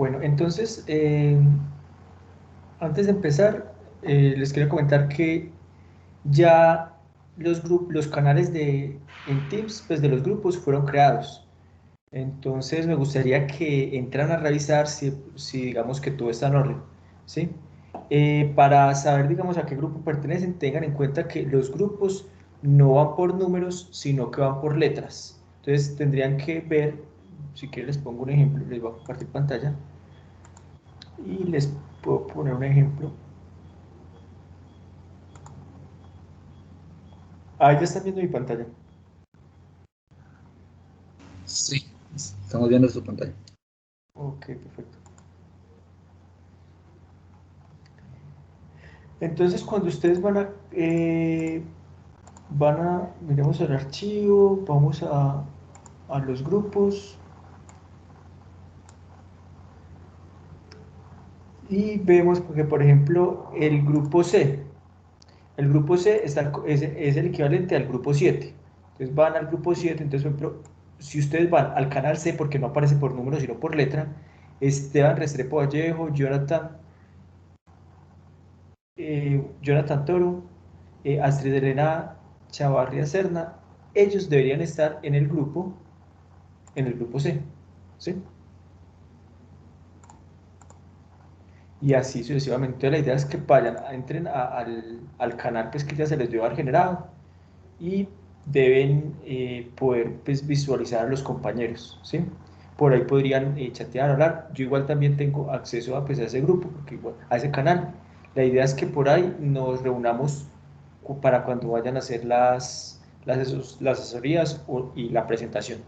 Bueno, entonces, antes de empezar, les quiero comentar que ya los canales en Teams, pues de los grupos fueron creados. Entonces me gustaría que entran a revisar si digamos que todo está en orden, ¿sí? Para saber, digamos, a qué grupo pertenecen, tengan en cuenta que los grupos no van por números, sino que van por letras. Entonces tendrían que ver, si quieren les pongo un ejemplo, les voy a compartir pantalla y les puedo poner un ejemplo. Ah, ya están viendo mi pantalla. Sí, estamos viendo su pantalla. Ok, perfecto. Entonces, cuando ustedes miremos el archivo, vamos a los grupos y vemos que, por ejemplo, el grupo C es el equivalente al grupo 7. Entonces van al grupo 7, entonces, por ejemplo, si ustedes van al canal C, porque no aparece por número, sino por letra, Esteban Restrepo Vallejo, Jonathan Toro, Astrid Elena Chavarria Serna, ellos deberían estar en el grupo C, ¿sí? Y así sucesivamente. Entonces, la idea es que entren al canal pues, que ya se les dio haber generado y deben poder pues, visualizar a los compañeros, ¿sí? Por ahí podrían chatear, hablar. Yo igual también tengo acceso a, pues, a ese grupo, porque a ese canal. La idea es que por ahí nos reunamos para cuando vayan a hacer las asesorías y la presentación,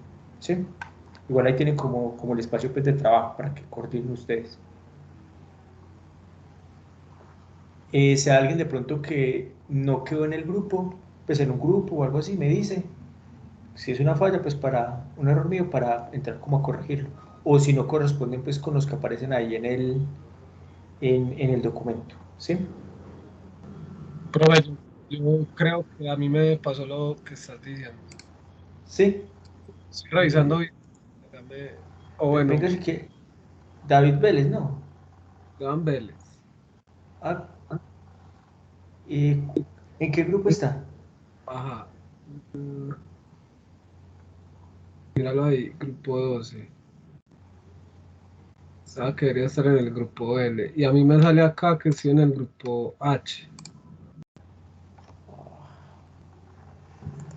¿sí? Igual ahí tienen como el espacio pues, de trabajo para que coordinen ustedes. Si hay alguien de pronto que no quedó en el grupo, pues en un grupo o algo así, me dice. Si es una falla, pues un error mío, para entrar como a corregirlo. O si no corresponden, pues con los que aparecen ahí en el documento. ¿Sí? Profe, yo creo que a mí me pasó lo que estás diciendo. Sí. Estoy revisando y o bueno, Venga, si que David Vélez, ¿no? Esteban Vélez. Ah, eh, ¿en qué grupo está? Ajá. Míralo ahí, grupo 12. Estaba que debería estar en el grupo L. Y a mí me sale acá que estoy en el grupo H.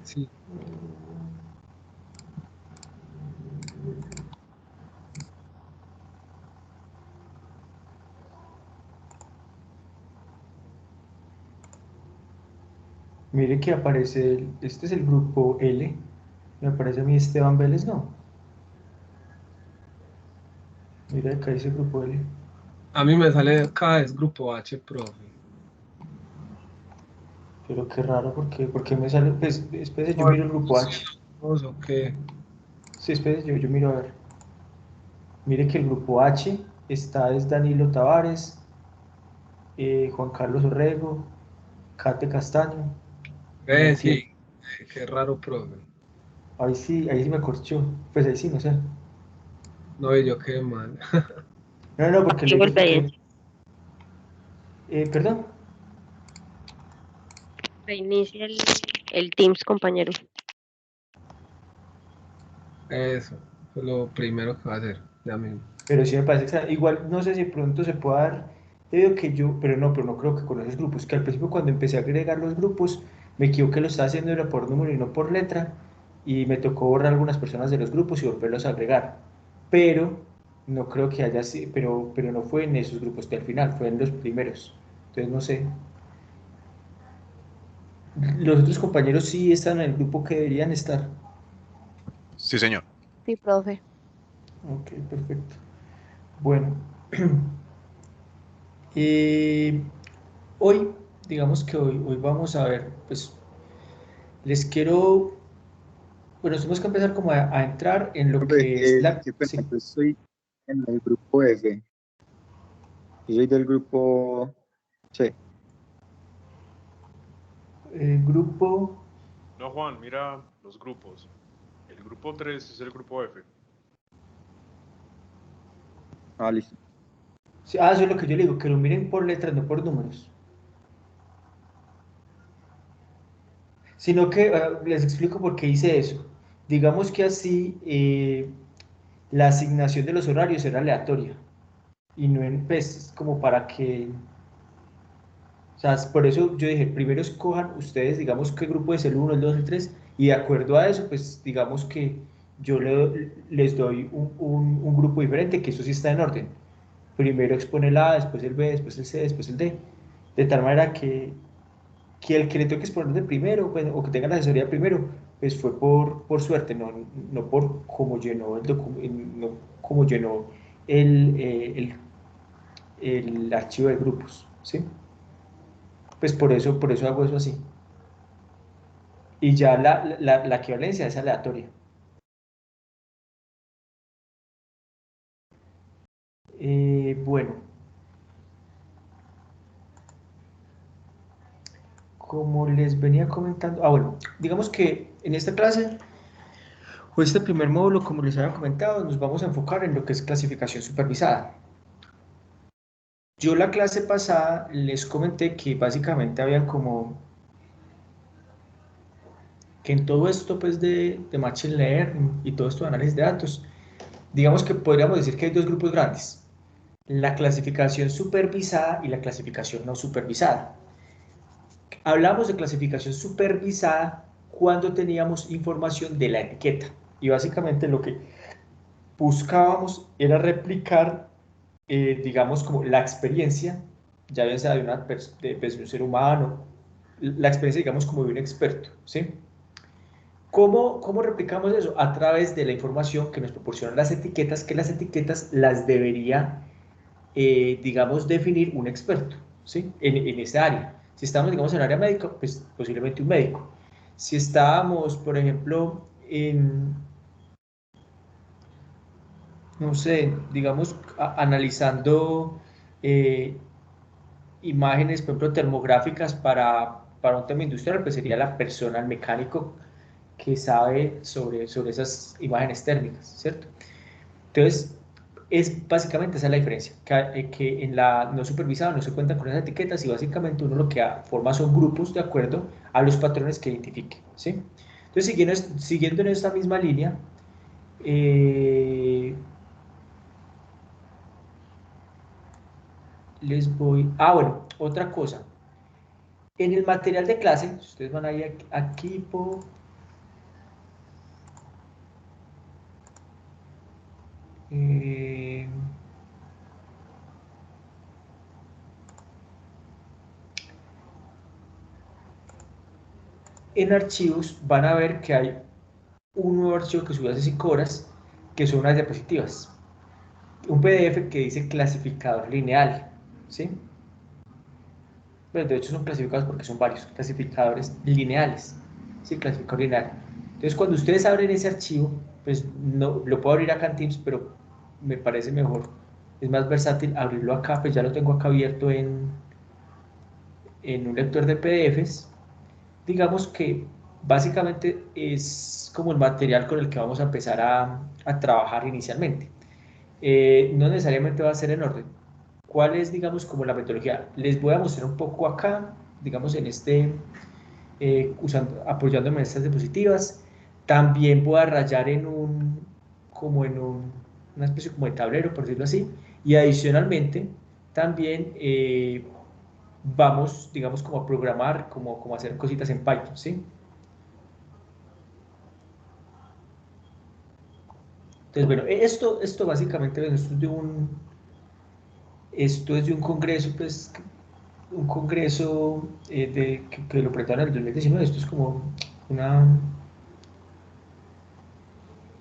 Sí. Mire que aparece, este es el grupo L. Me aparece a mí Esteban Vélez, no. Mira, acá dice grupo L. A mí me sale acá, es grupo H, profe. Pero qué raro, porque me sale. Pues, espérese, yo No, miro el grupo H. ¿o qué? Sí, espérese, yo miro a ver. Mire que el grupo H es Danilo Tavares, Juan Carlos Orrego, Kate Castaño, Sí, Montiel. qué raro, profe. Ahí sí me corchó. Pues ahí sí, no sé. No, y yo qué mal. No, no, porque le Yo digo golpeé porque. ahí. Perdón. Reinicia el Teams, compañero. Eso, fue lo primero que va a hacer. Ya mismo. Pero sí me parece extraño. Igual no sé si pronto se pueda dar. Yo digo que pero no creo que con esos grupos. Que al principio, cuando empecé a agregar los grupos, me equivoqué, lo estaba haciendo era por número y no por letra. Y me tocó borrar algunas personas de los grupos y volverlos a agregar. Pero no creo que haya sido. Pero no fue en esos grupos que al final, fue en los primeros. Entonces no sé. Los otros compañeros sí están en el grupo que deberían estar. Sí, señor. Sí, profe. Ok, perfecto. Bueno. Eh, hoy, digamos que hoy vamos a ver, pues les quiero, bueno, tenemos que empezar como a entrar en lo Profe, que es qué pena, sí, yo estoy en el grupo F. Yo soy del grupo C. el grupo, No, Juan, mira los grupos. El grupo 3 es el grupo F. Ah, listo. Sí, eso es lo que yo le digo, que lo miren por letras, no por números. Sino que les explico por qué hice eso. Digamos que así la asignación de los horarios era aleatoria y no en, pues, como para que, o sea, por eso yo dije, primero escojan ustedes, digamos, qué grupo es el uno, el 2, el 3 y de acuerdo a eso, pues, digamos que yo les doy un grupo diferente, que eso sí está en orden. Primero expone el A, después el B, después el C, después el D. De tal manera que el que le toque exponer de primero, pues, o que tenga la asesoría primero, pues fue por suerte, no por cómo llenó el no como llenó el, el archivo de grupos, ¿sí? Pues por eso hago eso así. Y ya la equivalencia es aleatoria. Bueno, como les venía comentando, bueno, digamos que en esta clase, o este primer módulo, como les había comentado, nos vamos a enfocar en lo que es clasificación supervisada. Yo la clase pasada les comenté que básicamente había como que en todo esto pues de Machine Learning y todo esto de análisis de datos, digamos que podríamos decir que hay dos grupos grandes, la clasificación supervisada y la clasificación no supervisada. Hablamos de clasificación supervisada cuando teníamos información de la etiqueta y básicamente lo que buscábamos era replicar, digamos, como la experiencia, ya bien sea de, de un ser humano, la experiencia, digamos, como de un experto, ¿sí? ¿Cómo replicamos eso? A través de la información que nos proporcionan las etiquetas, que las etiquetas las debería, digamos, definir un experto, ¿sí? En esa área. Si estamos, digamos, en el área médica, pues posiblemente un médico. Si estábamos, por ejemplo, en, no sé, digamos, analizando eh, imágenes, por ejemplo, termográficas para un tema industrial, pues sería la persona, el mecánico que sabe sobre esas imágenes térmicas, ¿cierto? Entonces, básicamente esa es la diferencia, que en la no supervisada no se cuentan con esas etiquetas y básicamente uno lo que forma son grupos de acuerdo a los patrones que identifique, ¿sí? Entonces, siguiendo en esta misma línea, eh, les voy... bueno, otra cosa. En el material de clase, ustedes van a ir aquí por... Eh, en archivos van a ver que hay un nuevo archivo que subí hace 5 horas, que son unas diapositivas. Un PDF que dice clasificador lineal, ¿sí? Pero de hecho son clasificados porque son varios clasificadores lineales, ¿sí? Clasificador lineal. Entonces, cuando ustedes abren ese archivo, pues no lo puedo abrir acá en Teams, pero me parece mejor, es más versátil abrirlo acá, pues ya lo tengo acá abierto en un lector de PDFs. Digamos que básicamente es como el material con el que vamos a empezar a trabajar inicialmente. No necesariamente va a ser en orden. ¿Cuál es, digamos, como la metodología? Les voy a mostrar un poco acá, digamos, en este, apoyándome en estas diapositivas. También voy a rayar en como en una especie como de tablero, por decirlo así. Y adicionalmente, también vamos, digamos, como a programar, como a hacer cositas en Python, ¿sí? Entonces, bueno, esto básicamente, bueno, esto es de un congreso, pues, un congreso que lo presentaron en el 2019. Esto es como una,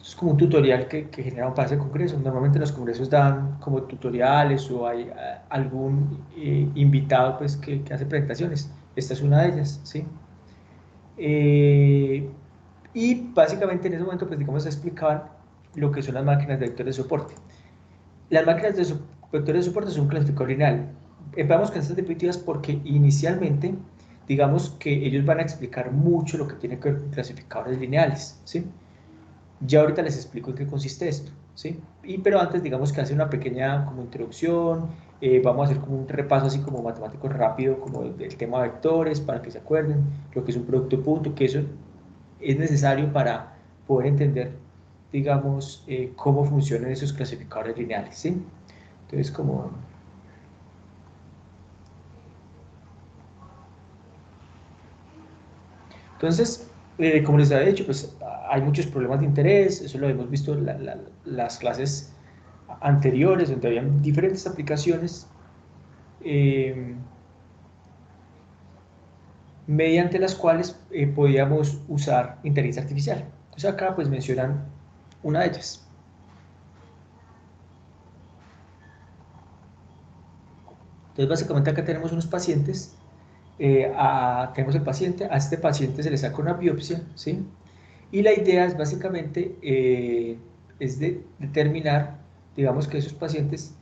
es como un tutorial que generaron para ese congreso. Normalmente los congresos dan como tutoriales o hay algún invitado, pues, que hace presentaciones. Esta es una de ellas, ¿sí? Eh, y básicamente en ese momento, pues, digamos, explicaban lo que son las máquinas de vectores de soporte. Las máquinas de vectores de soporte son un clasificador lineal. Vamos con estas diapositivas porque inicialmente, digamos que ellos van a explicar mucho lo que tiene que ver con clasificadores lineales, ¿sí? Ya ahorita les explico en qué consiste esto. ¿sí? Pero antes, digamos que hace una pequeña como introducción, vamos a hacer como un repaso así como matemático rápido, como del tema de vectores, para que se acuerden, lo que es un producto punto, que eso es necesario para poder entender, digamos, cómo funcionan esos clasificadores lineales, ¿sí? Entonces, como... Entonces, como les había dicho, pues hay muchos problemas de interés, eso lo hemos visto en las clases anteriores, donde habían diferentes aplicaciones mediante las cuales podíamos usar inteligencia artificial. Entonces acá pues mencionan una de ellas. Entonces básicamente acá tenemos unos pacientes, tenemos el paciente, a este paciente se le saca una biopsia, ¿sí? Y la idea es básicamente es de determinar, digamos que esos pacientes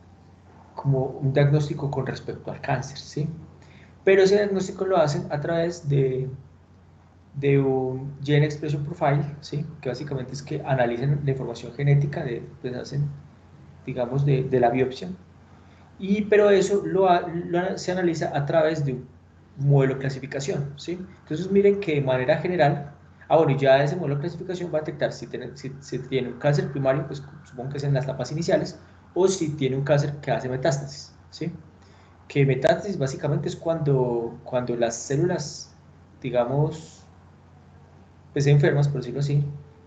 como un diagnóstico con respecto al cáncer, ¿sí? Pero ese diagnóstico lo hacen a través de un Gene Expression Profile, ¿sí? Que básicamente es que analicen la información genética, pues hacen, digamos, de la biopsia, pero eso se analiza a través de un modelo de clasificación, ¿sí? Entonces miren que de manera general, bueno, y ya ese modelo de clasificación va a detectar si tiene un cáncer primario, pues supongo que es en las etapas iniciales, o si tiene un cáncer que hace metástasis, ¿sí? Que metástasis básicamente es cuando las células, digamos, pues enfermas, por decirlo así,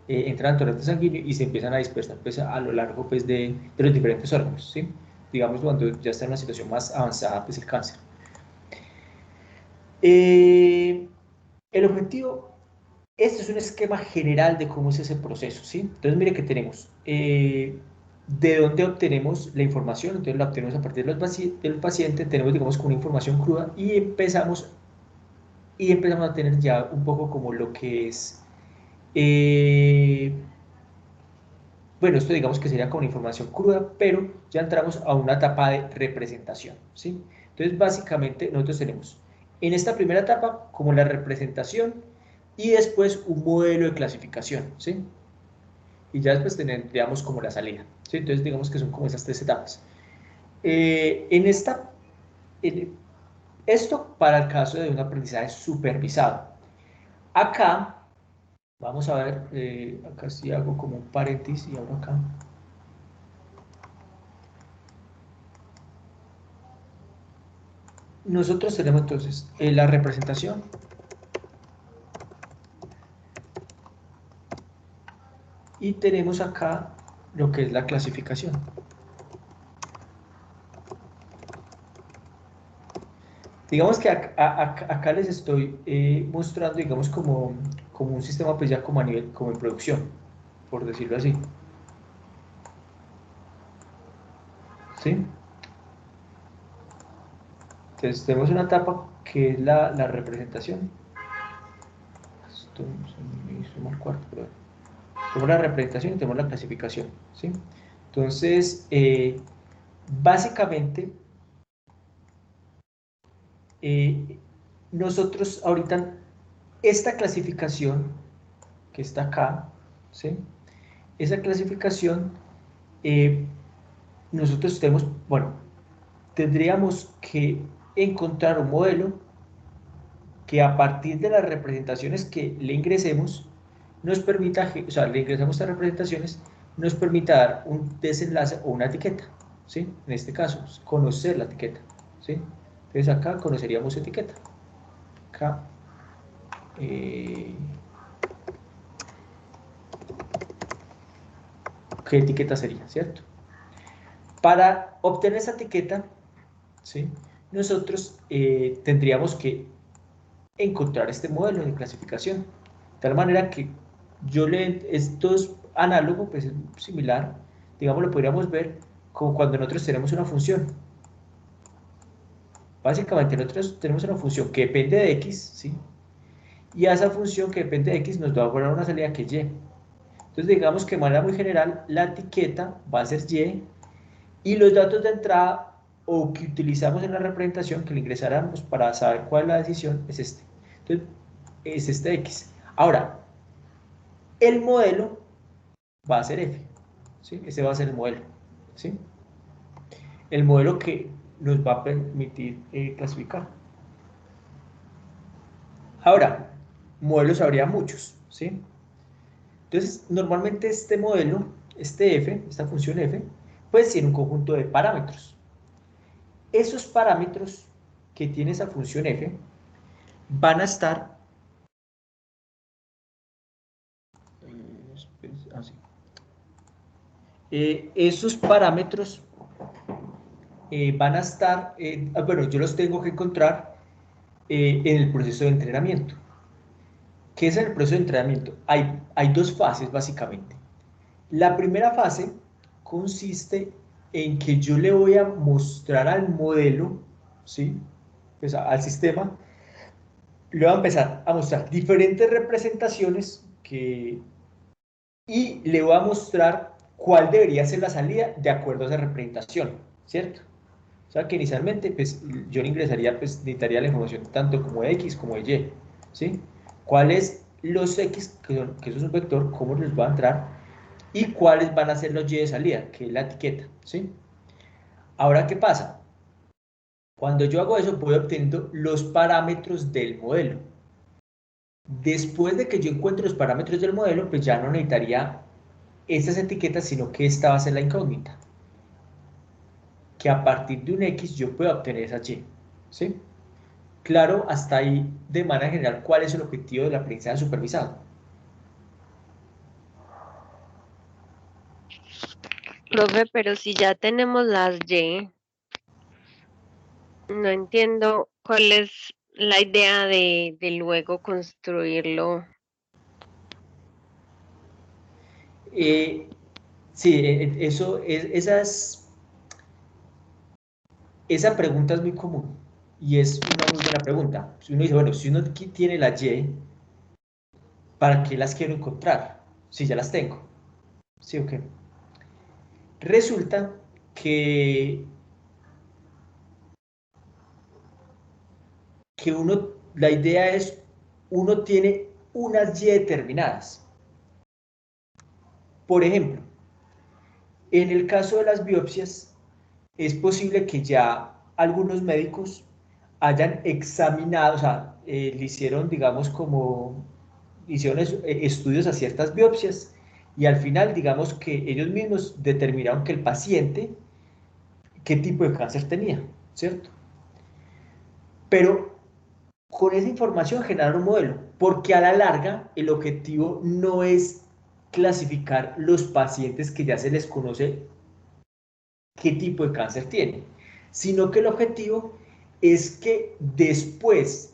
entran al torrente sanguíneo y se empiezan a dispersar pues, a lo largo pues, de los diferentes órganos, ¿sí? Digamos cuando ya está en una situación más avanzada, pues el cáncer. El objetivo, este es un esquema general de cómo es ese proceso, ¿sí? Entonces mire que tenemos, de dónde obtenemos la información, entonces la obtenemos a partir del paciente, tenemos digamos como una información cruda y empezamos a tener ya un poco como lo que es bueno, esto digamos que sería como información cruda, pero ya entramos a una etapa de representación, ¿sí? Entonces, básicamente, nosotros tenemos en esta primera etapa como la representación y después un modelo de clasificación, ¿sí? Y ya después tendríamos como la salida, ¿sí? Entonces, digamos que son como esas tres etapas. En esto para el caso de un aprendizaje supervisado. Acá, vamos a ver, acá sí hago como un paréntesis y abro acá. Nosotros tenemos entonces la representación y tenemos acá lo que es la clasificación. Digamos que acá les estoy mostrando, digamos, como un sistema, pues ya como a nivel, como en producción, por decirlo así. ¿Sí? Entonces tenemos una etapa que es la representación. Esto se me hizo mal cuarto, pero tenemos la representación y tenemos la clasificación, ¿sí? Entonces, básicamente, nosotros ahorita, esta clasificación que está acá, ¿sí? Esa clasificación, nosotros tenemos, bueno, tendríamos que encontrar un modelo que a partir de las representaciones que le ingresemos, nos permita, o sea, le ingresamos estas representaciones, nos permita dar un desenlace o una etiqueta, ¿sí? En este caso, conocer la etiqueta, ¿sí? Entonces acá conoceríamos etiqueta. Acá, ¿qué etiqueta sería, cierto? Para obtener esa etiqueta, ¿sí? Nosotros tendríamos que encontrar este modelo de clasificación, de tal manera que esto es análogo, pues es similar, digamos, lo podríamos ver como cuando nosotros tenemos una función. Básicamente nosotros tenemos una función que depende de x, ¿sí? Y a esa función que depende de x nos va a dar una salida que es y. Entonces digamos que de manera muy general la etiqueta va a ser y los datos de entrada o que utilizamos en la representación que le ingresáramos para saber cuál es la decisión es este. Entonces, es este X. Ahora, el modelo va a ser F, ¿sí? Ese va a ser el modelo, ¿sí? El modelo que nos va a permitir clasificar. Ahora, modelos habría muchos, ¿sí? Entonces, normalmente este modelo, este f, esta función f, pues tiene un conjunto de parámetros. Esos parámetros que tiene esa función f van a estar así. Esos parámetros van a estar, bueno, yo los tengo que encontrar en el proceso de entrenamiento. ¿Qué es el proceso de entrenamiento? Hay dos fases básicamente. La primera fase consiste en que yo le voy a mostrar al modelo, ¿sí? Pues al sistema, le voy a empezar a mostrar diferentes representaciones y le voy a mostrar cuál debería ser la salida de acuerdo a esa representación, ¿cierto? O sea que inicialmente pues, yo le ingresaría, pues necesitaría la información tanto como de X como de Y, ¿sí? ¿Cuáles los X, que eso es un vector, cómo les va a entrar? Y cuáles van a ser los Y de salida, que es la etiqueta, ¿sí? Ahora, ¿qué pasa? Cuando yo hago eso, voy obteniendo los parámetros del modelo. Después de que yo encuentre los parámetros del modelo, pues ya no necesitaría estas etiquetas, sino que esta va a ser la incógnita. Que a partir de un X yo pueda obtener esa Y, ¿sí? Claro, hasta ahí, de manera general, ¿cuál es el objetivo del aprendizaje supervisado? Profe, pero si ya tenemos las Y, no entiendo cuál es la idea de luego construirlo. Sí, eso esa pregunta es muy común y es una muy buena pregunta. Si uno dice, bueno, si uno tiene la Y, ¿para qué las quiero encontrar? Si ya las tengo. ¿Sí o qué? Resulta que, la idea es, uno tiene unas Y determinadas. Por ejemplo, en el caso de las biopsias, es posible que ya algunos médicos hayan examinado, o sea, le hicieron, digamos, hicieron estudios a ciertas biopsias y al final, digamos que ellos mismos determinaron que el paciente, qué tipo de cáncer tenía, ¿cierto? Pero con esa información generaron un modelo, porque a la larga el objetivo no es clasificar los pacientes que ya se les conoce qué tipo de cáncer tiene, sino que el objetivo es que después,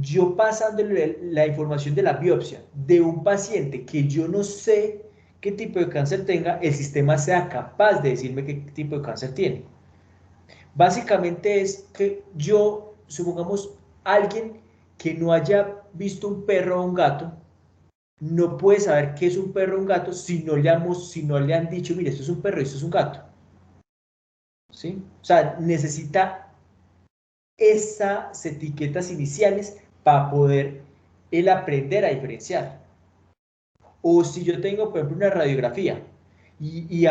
yo pasándole la información de la biopsia de un paciente que yo no sé qué tipo de cáncer tenga, el sistema sea capaz de decirme qué tipo de cáncer tiene. Básicamente es que yo, supongamos, alguien que no haya visto un perro o un gato, no puede saber qué es un perro o un gato si no le han dicho, mire, esto es un perro y esto es un gato. ¿Sí? O sea, necesita esas etiquetas iniciales para poder el aprender a diferenciar. O si yo tengo, por ejemplo, una radiografía y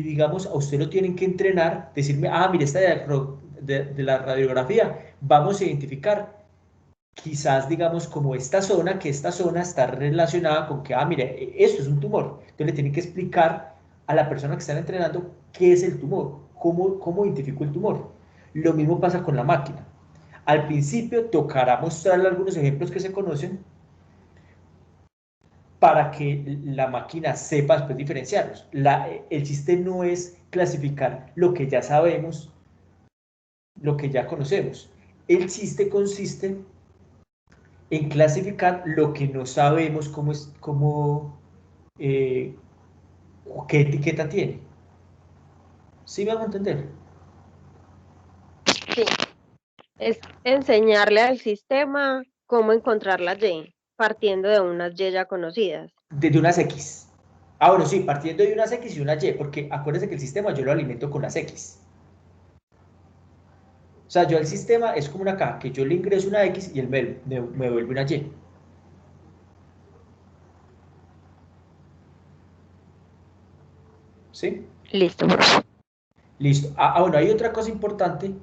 digamos, a usted lo tienen que entrenar, decirme, mire, esta de la radiografía, vamos a identificar quizás, digamos, como esta zona, que esta zona está relacionada con que, mire, esto es un tumor. Entonces le tienen que explicar a la persona que están entrenando qué es el tumor, cómo identificó el tumor. Lo mismo pasa con la máquina. Al principio tocará mostrarle algunos ejemplos que se conocen para que la máquina sepa después diferenciarlos. El chiste no es clasificar lo que ya sabemos, lo que ya conocemos. El chiste consiste en clasificar lo que no sabemos eh, qué etiqueta tiene. ¿Sí me hago entender? Sí, es enseñarle al sistema cómo encontrar las Y, partiendo de unas Y ya conocidas. Desde unas X. Bueno, sí, partiendo de unas X y unas Y, porque acuérdense que el sistema yo lo alimento con las X. O sea, yo el sistema es como una caja, que yo le ingreso una X y él me vuelve una Y. ¿Sí? Listo, profe. Listo. Bueno, hay otra cosa importante,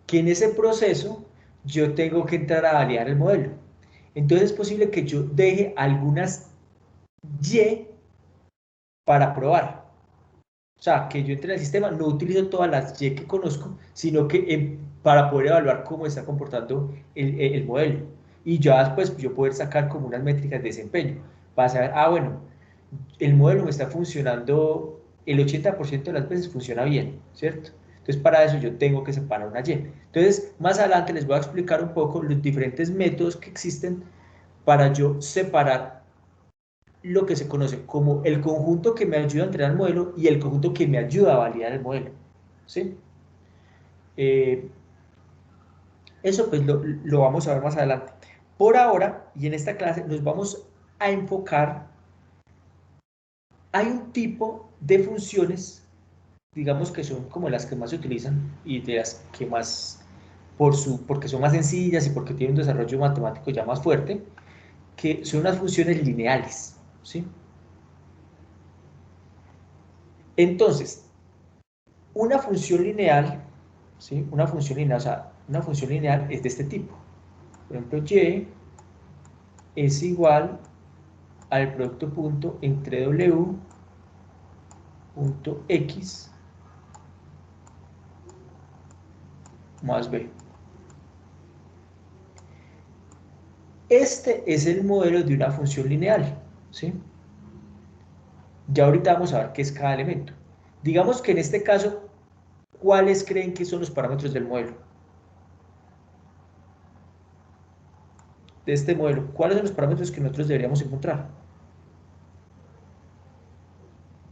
que en ese proceso yo tengo que entrar a validar el modelo. Entonces es posible que yo deje algunas Y para probar. O sea, que yo entre al sistema, no utilizo todas las Y que conozco, sino que para poder evaluar cómo está comportando el modelo. Y ya después yo poder sacar como unas métricas de desempeño, para saber, bueno, el modelo me está funcionando, el 80% de las veces funciona bien, ¿cierto? Entonces para eso yo tengo que separar una Y. Entonces más adelante les voy a explicar un poco los diferentes métodos que existen para yo separar lo que se conoce como el conjunto que me ayuda a entrenar el modelo y el conjunto que me ayuda a validar el modelo, ¿sí? Eh, Eso pues lo vamos a ver más adelante. Por ahora, y en esta clase, nos vamos a enfocar. Hay un tipo de funciones, digamos que son como las que más se utilizan y de las que más, porque son más sencillas y porque tienen un desarrollo matemático ya más fuerte, que son las funciones lineales, ¿sí? Entonces, una función lineal, ¿sí? Una función lineal, o sea, una función lineal es de este tipo. Por ejemplo, y es igual al producto punto entre w punto x más b. Este es el modelo de una función lineal, ¿sí? Ya ahorita vamos a ver qué es cada elemento. Digamos que en este caso, ¿cuáles creen que son los parámetros del modelo? De este modelo, ¿cuáles son los parámetros que nosotros deberíamos encontrar?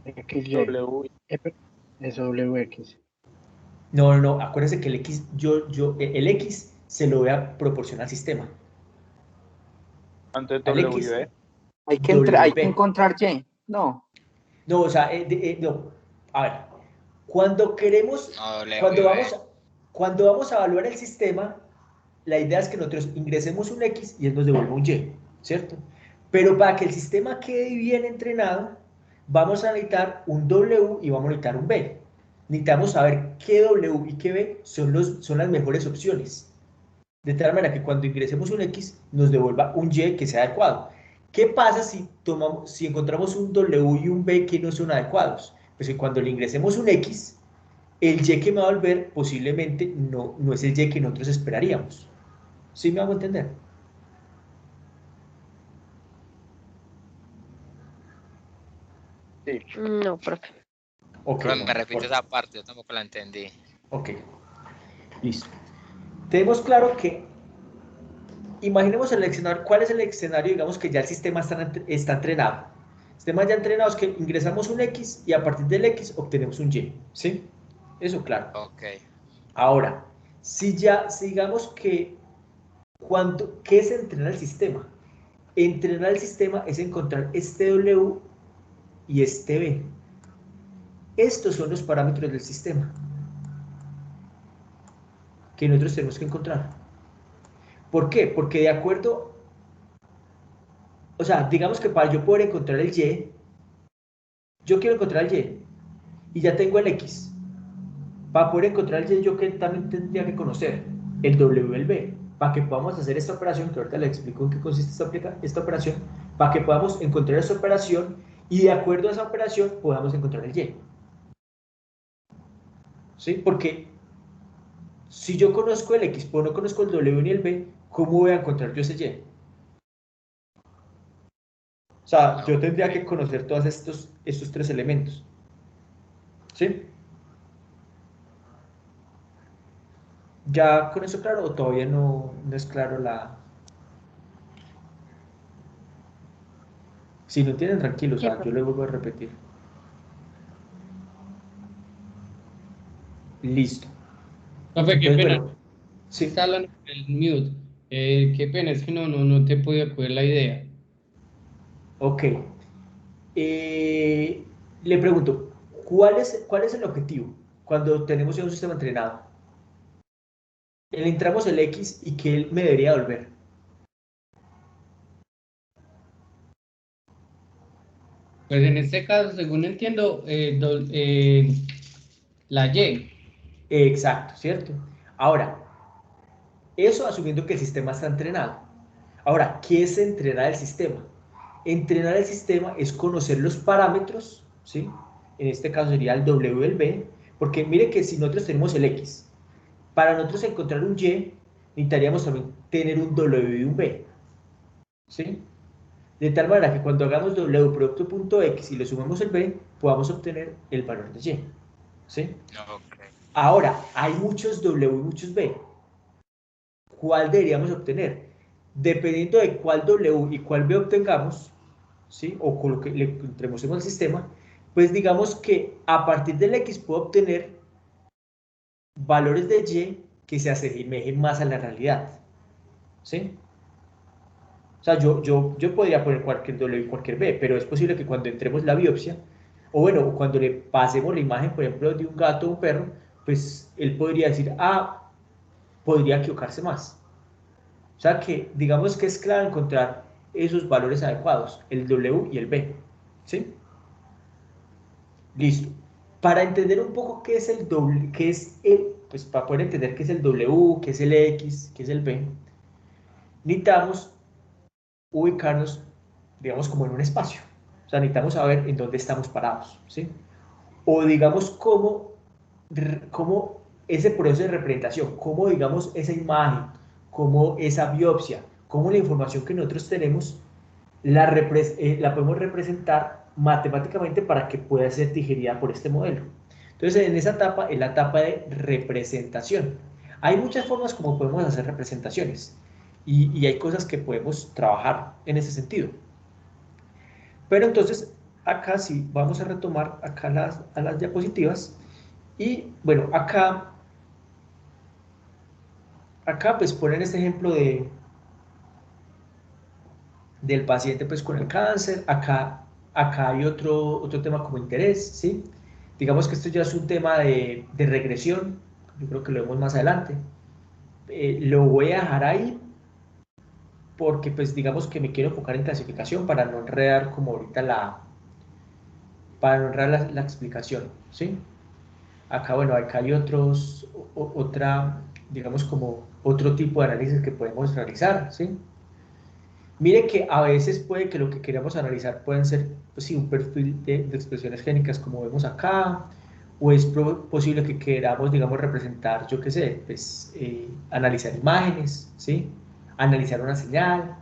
XY, W. SWX. No, no, no, acuérdense que el x, el x se lo voy a proporcionar al sistema. Antes Al x, W. Hay que wb. encontrar Y. No. No, o sea, no. A ver, cuando queremos, No, cuando W. vamos, cuando vamos a evaluar el sistema, la idea es que nosotros ingresemos un X y él nos devuelva un Y, ¿cierto? Pero para que el sistema quede bien entrenado, vamos a necesitar un W y vamos a necesitar un B. Necesitamos saber qué W y qué B son las mejores opciones. De tal manera que cuando ingresemos un X, nos devuelva un Y que sea adecuado. ¿Qué pasa si encontramos un W y un B que no son adecuados? Pues que cuando le ingresemos un X, el Y que me va a volver posiblemente no es el Y que nosotros esperaríamos. ¿Sí me hago entender? Sí. No, profe. Ok, Pero me bueno, repito esa parte, yo tampoco la entendí. ok, listo. Tenemos claro que, imaginemos el escenario, ¿cuál es el escenario? Digamos que ya el sistema está entrenado. El sistema ya entrenado es que ingresamos un X y a partir del X obtenemos un Y, ¿sí? Eso claro. Ok. Ahora, si digamos que, ¿qué es entrenar el sistema? Entrenar el sistema es encontrar este W y este B. Estos son los parámetros del sistema que nosotros tenemos que encontrar. ¿Por qué? Porque de acuerdo, o sea, digamos que para yo poder encontrar el Y, yo quiero encontrar el Y y ya tengo el X. Para poder encontrar el Y, yo también tendría que conocer el W y el B. Para que podamos hacer esta operación, que ahorita les explico en qué consiste esta operación, para que podamos encontrar esta operación y de acuerdo a esa operación podamos encontrar el Y. ¿Sí? Porque si yo conozco el X, pero no conozco el W ni el B, ¿cómo voy a encontrar yo ese Y? O sea, yo tendría que conocer todos estos tres elementos. ¿Sí? ¿Ya con eso claro o todavía no es claro la... Si no tienen, tranquilos, o Sí, sea, yo profe. le vuelvo a repetir. Listo. Profe, qué Entonces, pena. bueno, sí, Está hablando con el mute. Qué pena, es que no te he podido coger la idea. ok. Le pregunto, ¿cuál es el objetivo cuando tenemos ya un sistema entrenado? Le entramos el X y que él me debería devolver. Pues en este caso, según entiendo, la Y. Exacto, ¿cierto? Ahora, eso asumiendo que el sistema está entrenado. Ahora, ¿qué es entrenar el sistema? Entrenar el sistema es conocer los parámetros, ¿sí? En este caso sería el W y el B, porque mire que si nosotros tenemos el X, para nosotros encontrar un Y, necesitaríamos también tener un W y un B, ¿sí? De tal manera que cuando hagamos W producto punto X y le sumemos el B, podamos obtener el valor de Y, ¿sí? Ok. Ahora, hay muchos W y muchos B. ¿Cuál deberíamos obtener? Dependiendo de cuál W y cuál B obtengamos, ¿sí? O con lo que le entremos al sistema, pues digamos que a partir del X puedo obtener valores de Y que se asemejen más a la realidad, ¿sí? O sea, yo podría poner cualquier W y cualquier B, pero es posible que cuando entremos la biopsia, o bueno, cuando le pasemos la imagen, por ejemplo, de un gato o un perro, pues él podría decir, ah, podría equivocarse más. O sea que digamos que es clave encontrar esos valores adecuados, el W y el B, ¿sí? Listo. Para entender un poco qué es el W, qué es el, pues para poder entender qué es el W, qué es el X, qué es el B, necesitamos ubicarnos, digamos, como en un espacio. O sea, necesitamos saber en dónde estamos parados, ¿sí? O digamos, cómo ese proceso de representación, cómo, digamos, esa imagen, cómo esa biopsia, cómo la información que nosotros tenemos la podemos representar matemáticamente para que pueda ser digerida por este modelo. Entonces, en esa etapa es la etapa de representación. Hay muchas formas como podemos hacer representaciones y hay cosas que podemos trabajar en ese sentido. Pero entonces, acá sí, vamos a retomar acá a las diapositivas. Y bueno, acá pues ponen este ejemplo del paciente pues con el cáncer. Acá hay otro tema como interés, ¿sí? Digamos que esto ya es un tema de regresión. Yo creo que lo vemos más adelante. Lo voy a dejar ahí porque pues digamos que me quiero enfocar en clasificación para no enredar como ahorita para no enredar la explicación, ¿sí? Acá, bueno, acá hay digamos como otro tipo de análisis que podemos realizar, ¿sí? Mire que a veces puede que lo que queramos analizar pueden ser, pues sí, un perfil de expresiones génicas como vemos acá, o es posible que queramos, digamos, representar, yo qué sé, pues analizar imágenes, ¿sí? Analizar una señal.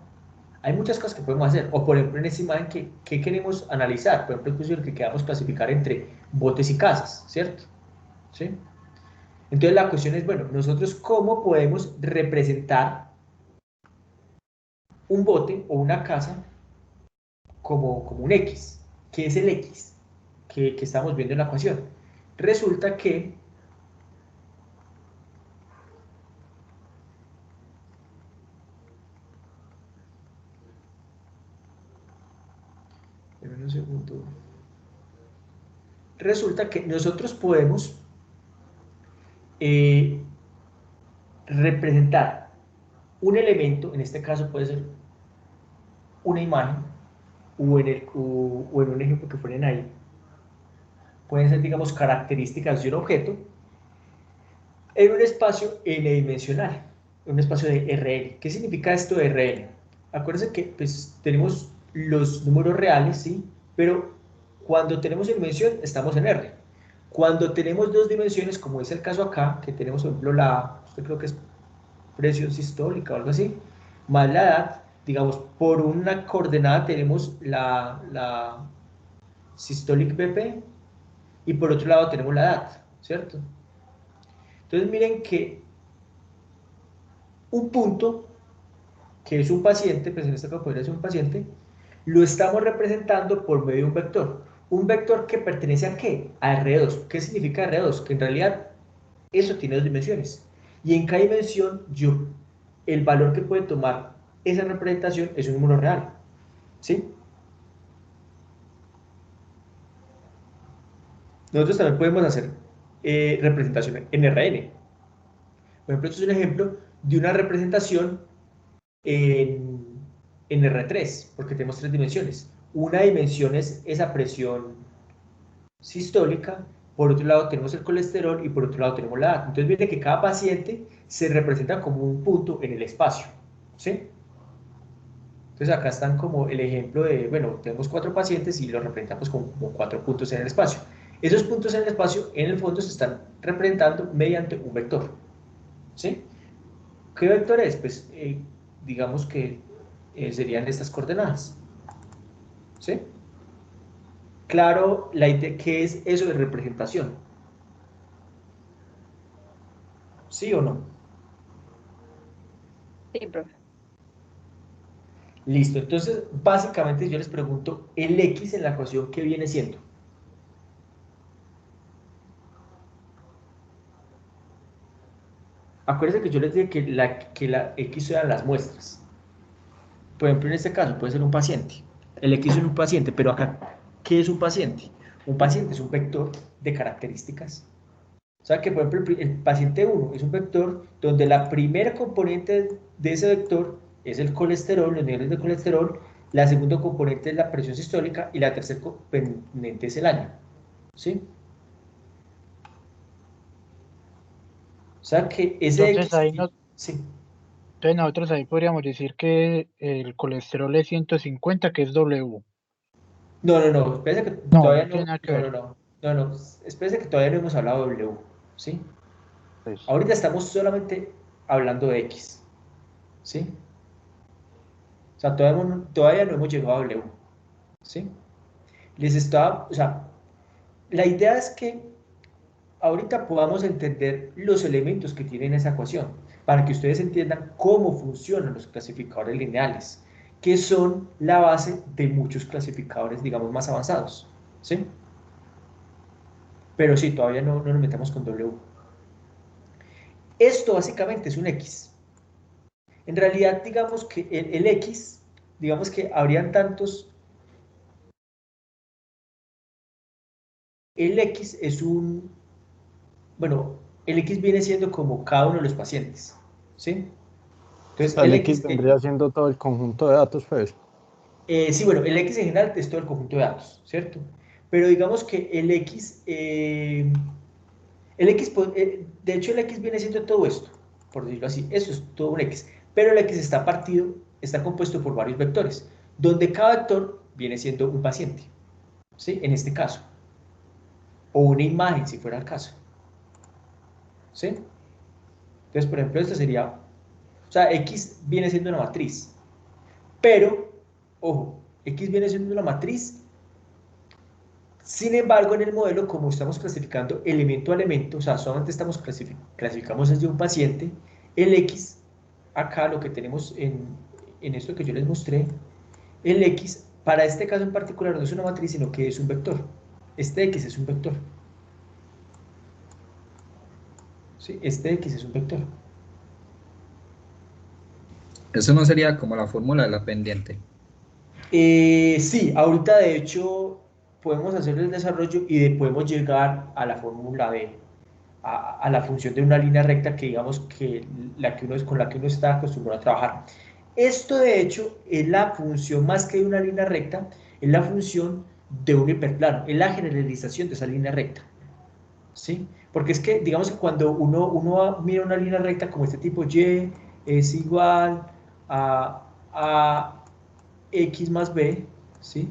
Hay muchas cosas que podemos hacer. O por ejemplo, en esta imagen, ¿qué queremos analizar? Por ejemplo, es posible que queramos clasificar entre botes y casas, ¿cierto? ¿Sí? Entonces la cuestión es, bueno, nosotros cómo podemos representar un bote o una casa como un X. ¿Qué es el X que estamos viendo en la ecuación? Resulta que en un segundo. Resulta que nosotros podemos representar un elemento, en este caso puede ser una imagen, o en un ejemplo que ponen ahí, pueden ser, digamos, características de un objeto, en un espacio n-dimensional, en un espacio de Rn. ¿Qué significa esto de Rn? Acuérdense que pues, tenemos los números reales, ¿sí? Pero cuando tenemos en dimensión, estamos en R. Cuando tenemos dos dimensiones, como es el caso acá, que tenemos, por ejemplo, usted creo que es presión sistólica o algo así, más la edad, digamos, por una coordenada tenemos la systolic BP y por otro lado tenemos la edad, ¿cierto? Entonces miren que un punto, que es un paciente, pues en este caso podría ser un paciente, lo estamos representando por medio de un vector. ¿Un vector que pertenece a qué? A R2. ¿Qué significa R2? Que en realidad eso tiene dos dimensiones. Y en cada dimensión, el valor que puede tomar esa representación es un número real. ¿Sí? Nosotros también podemos hacer representación en Rn. Por ejemplo, esto es un ejemplo de una representación en R3, porque tenemos tres dimensiones. una dimensión es esa presión sistólica, por otro lado tenemos el colesterol y por otro lado tenemos la edad. Entonces viene que cada paciente se representa como un punto en el espacio, ¿sí? Entonces acá están como el ejemplo de, bueno, tenemos 4 pacientes y los representamos como 4 puntos en el espacio. Esos puntos en el espacio, en el fondo, se están representando mediante un vector, ¿sí? ¿Qué vector es? Pues digamos que serían estas coordenadas, ¿sí? Claro, la idea, ¿qué es eso de representación? ¿Sí o no? Sí, profe. Listo, entonces básicamente yo les pregunto el X en la ecuación, ¿qué viene siendo? Acuérdense que yo les dije que la X eran las muestras. Por ejemplo, en este caso puede ser un paciente. El X es un paciente, pero acá, ¿qué es un paciente? Un paciente es un vector de características. O sea que, por ejemplo, el paciente 1 es un vector donde la primera componente de ese vector es el colesterol, los niveles de colesterol, la segunda componente es la presión sistólica y la tercera componente es el año. ¿Sí? O sea que ese Entonces X... ahí Sí. entonces nosotros ahí podríamos decir que el colesterol es 150, que es W. No, no, no, espérese que No, todavía no tiene no, nada que no, no, ver. no, no, no, espérese que todavía no hemos hablado de W, ¿sí? Pues, Ahorita estamos solamente hablando de X, ¿sí? O sea, todavía no hemos llegado a W, ¿sí? Les estaba, o sea, la idea es que ahorita podamos entender los elementos que tienen esa ecuación, para que ustedes entiendan cómo funcionan los clasificadores lineales, que son la base de muchos clasificadores, digamos, más avanzados, ¿sí? Pero sí, todavía no nos metemos con W. Esto básicamente es un X. En realidad, digamos que el X, digamos que habrían tantos. El X es un. Bueno, el X viene siendo como cada uno de los pacientes. ¿Sí? Entonces, El el X X. vendría siendo todo el conjunto de datos, pues. Sí, bueno, el X en general es todo el conjunto de datos, ¿cierto? Pero digamos que el X. De hecho, el X viene siendo todo esto, por decirlo así. Eso es todo un X. Pero el X está partido, está compuesto por varios vectores, donde cada vector viene siendo un paciente, ¿sí? En este caso. O una imagen, si fuera el caso. ¿Sí? Entonces, por ejemplo, esto sería, o sea, X viene siendo una matriz. Pero, ojo, X viene siendo una matriz. Sin embargo, en el modelo, como estamos clasificando elemento a elemento, o sea, solamente clasificamos desde un paciente, el X, acá lo que tenemos en esto que yo les mostré, el X, para este caso en particular, no es una matriz, sino que es un vector. Este X es un vector. ¿Sí? Este X es un vector. Eso no sería como la fórmula de la pendiente. Sí, ahorita de hecho podemos hacer el desarrollo y podemos llegar a la fórmula a la función de una línea recta que digamos que con la que uno está acostumbrado a trabajar. Esto de hecho es la función más que de una línea recta, es la función de un hiperplano, es la generalización de esa línea recta. ¿Sí? Porque es que digamos que cuando uno mira una línea recta como este tipo Y es igual a X más B, ¿sí?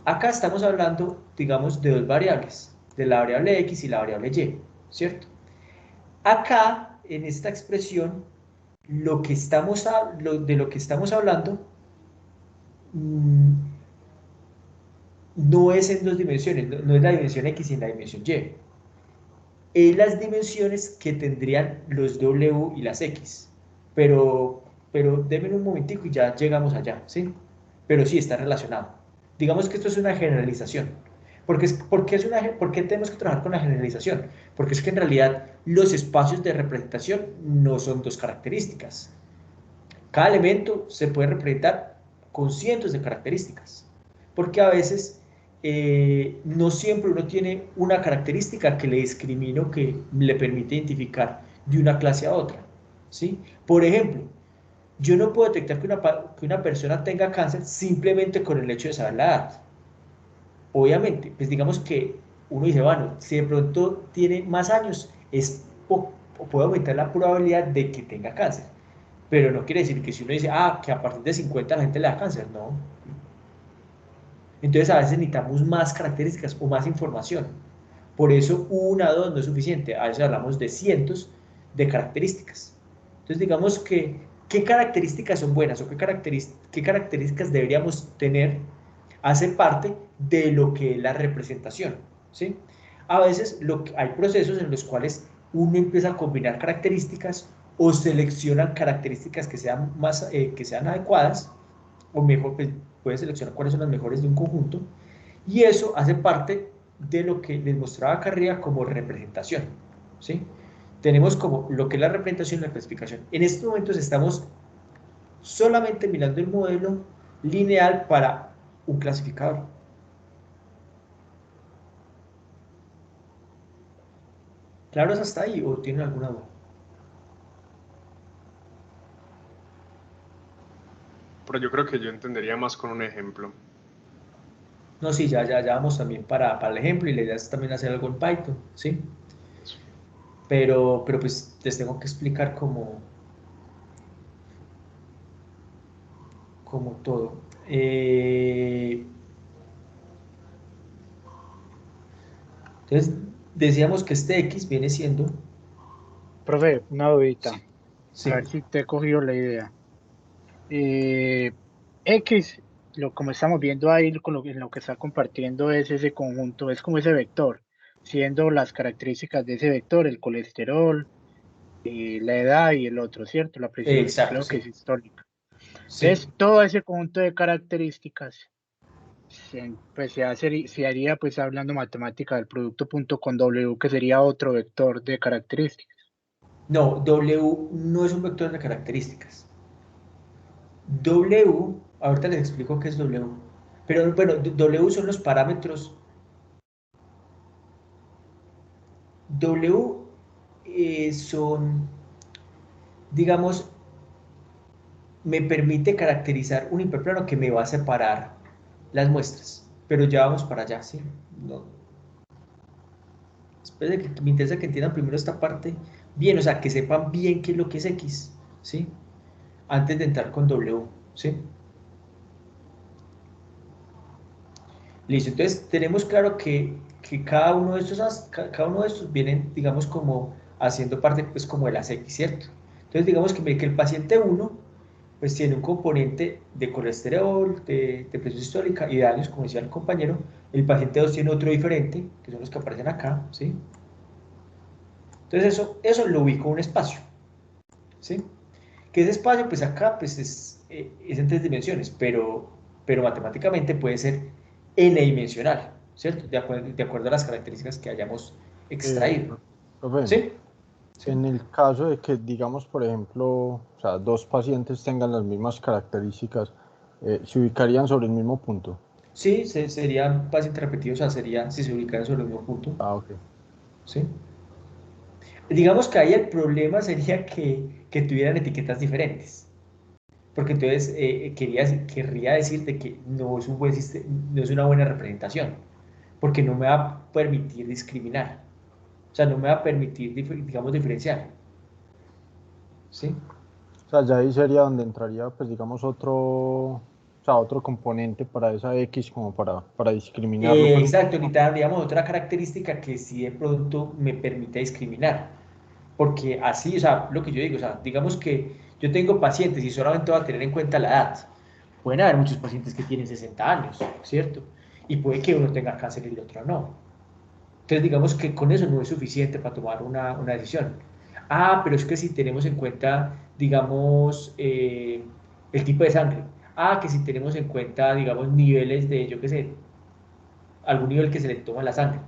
Acá estamos hablando, digamos, de dos variables, de la variable X y la variable Y, ¿cierto? Acá, en esta expresión, de lo que estamos hablando no es en dos dimensiones, no es la dimensión X y la dimensión Y. Es las dimensiones que tendrían los W y las X. Pero denme un momentico y ya llegamos allá, ¿sí? Pero sí está relacionado. Digamos que esto es una generalización. ¿Por qué tenemos que trabajar con la generalización? Porque es que en realidad los espacios de representación no son dos características. Cada elemento se puede representar con cientos de características. Porque a veces no siempre uno tiene una característica que le discrimine o que le permite identificar de una clase a otra. ¿Sí? Por ejemplo, yo no puedo detectar que una persona tenga cáncer simplemente con el hecho de saber la edad. Obviamente, pues digamos que uno dice, bueno, si de pronto tiene más años, puede aumentar la probabilidad de que tenga cáncer. Pero no quiere decir que si uno dice, que a partir de 50 la gente le da cáncer, no. Entonces a veces necesitamos más características o más información. Por eso una o dos no es suficiente. A veces hablamos de cientos de características. Entonces digamos que, ¿qué características son buenas o qué características deberíamos tener? Hace parte de lo que es la representación, ¿sí? A veces hay procesos en los cuales uno empieza a combinar características o seleccionan características que sean que sean adecuadas, o mejor, pues, puede seleccionar cuáles son las mejores de un conjunto, y eso hace parte de lo que les mostraba acá arriba como representación, ¿sí? Tenemos como lo que es la representación y la clasificación. En estos momentos estamos solamente mirando el modelo lineal para un clasificador. ¿Claro es hasta ahí o tienen alguna duda? Pero yo creo que yo entendería más con un ejemplo. No, sí, ya vamos también para el ejemplo y la idea es también hacer algo en Python, ¿sí? Pero pues les tengo que explicar como todo. Entonces, decíamos que este X viene siendo... Profe, una dudita, Sí, a ver si te he cogido la idea. X, como estamos viendo ahí, en lo que está compartiendo es ese conjunto, es como ese vector, siendo las características de ese vector el colesterol, la edad y el otro, ¿cierto? La presión, exacto, creo que sí. es histórica. Sí. Entonces, todo ese conjunto de características se haría, pues hablando matemática, del producto punto con W, que sería otro vector de características. No, W no es un vector de características. W, ahorita les explico qué es W. Pero bueno, W son los parámetros. W son, digamos, me permite caracterizar un hiperplano que me va a separar las muestras. Pero ya vamos para allá, ¿sí? No. Espero que me interesa que entiendan primero esta parte bien, o sea, que sepan bien qué es lo que es X, ¿sí? Antes de entrar con W, ¿sí? Listo, entonces tenemos claro que cada uno de estos vienen, digamos, como haciendo parte, pues, como de las X, ¿cierto? Entonces, digamos que el paciente 1, pues, tiene un componente de colesterol, de presión sistólica y de daños, como decía el compañero. El paciente 2 tiene otro diferente, que son los que aparecen acá, ¿sí? Entonces, eso lo ubico en un espacio, ¿sí? Que ese espacio, pues, acá, pues, es en 3 dimensiones, pero matemáticamente puede ser n-dimensional, ¿cierto? De acuerdo a las características que hayamos extraído. Profe, ¿Sí? ¿Sí? en el caso de que, digamos, por ejemplo, o sea, dos pacientes tengan las mismas características, ¿se ubicarían sobre el mismo punto? Sí, serían pacientes repetidos, o sea, sería si se ubicaran sobre el mismo punto. Ah, ok. ¿Sí? Digamos que ahí el problema sería que tuvieran etiquetas diferentes. Porque entonces querría decirte que no es no es una buena representación. Porque no me va a permitir discriminar. O sea, no me va a permitir, digamos, diferenciar. ¿Sí? O sea, ya ahí sería donde entraría, pues, digamos, o sea, otro componente para esa X como para discriminarlo, pues. Exacto, digamos, otra característica que sí de pronto me permite discriminar. Porque así, o sea, lo que yo digo, o sea, digamos que yo tengo pacientes y solamente voy a tener en cuenta la edad. Pueden haber muchos pacientes que tienen 60 años, ¿cierto? Y puede que uno tenga cáncer y el otro no. Entonces, digamos que con eso no es suficiente para tomar una decisión. Pero es que si tenemos en cuenta, digamos, el tipo de sangre. Que si tenemos en cuenta, digamos, niveles de, yo qué sé, algún nivel que se le toma la sangre.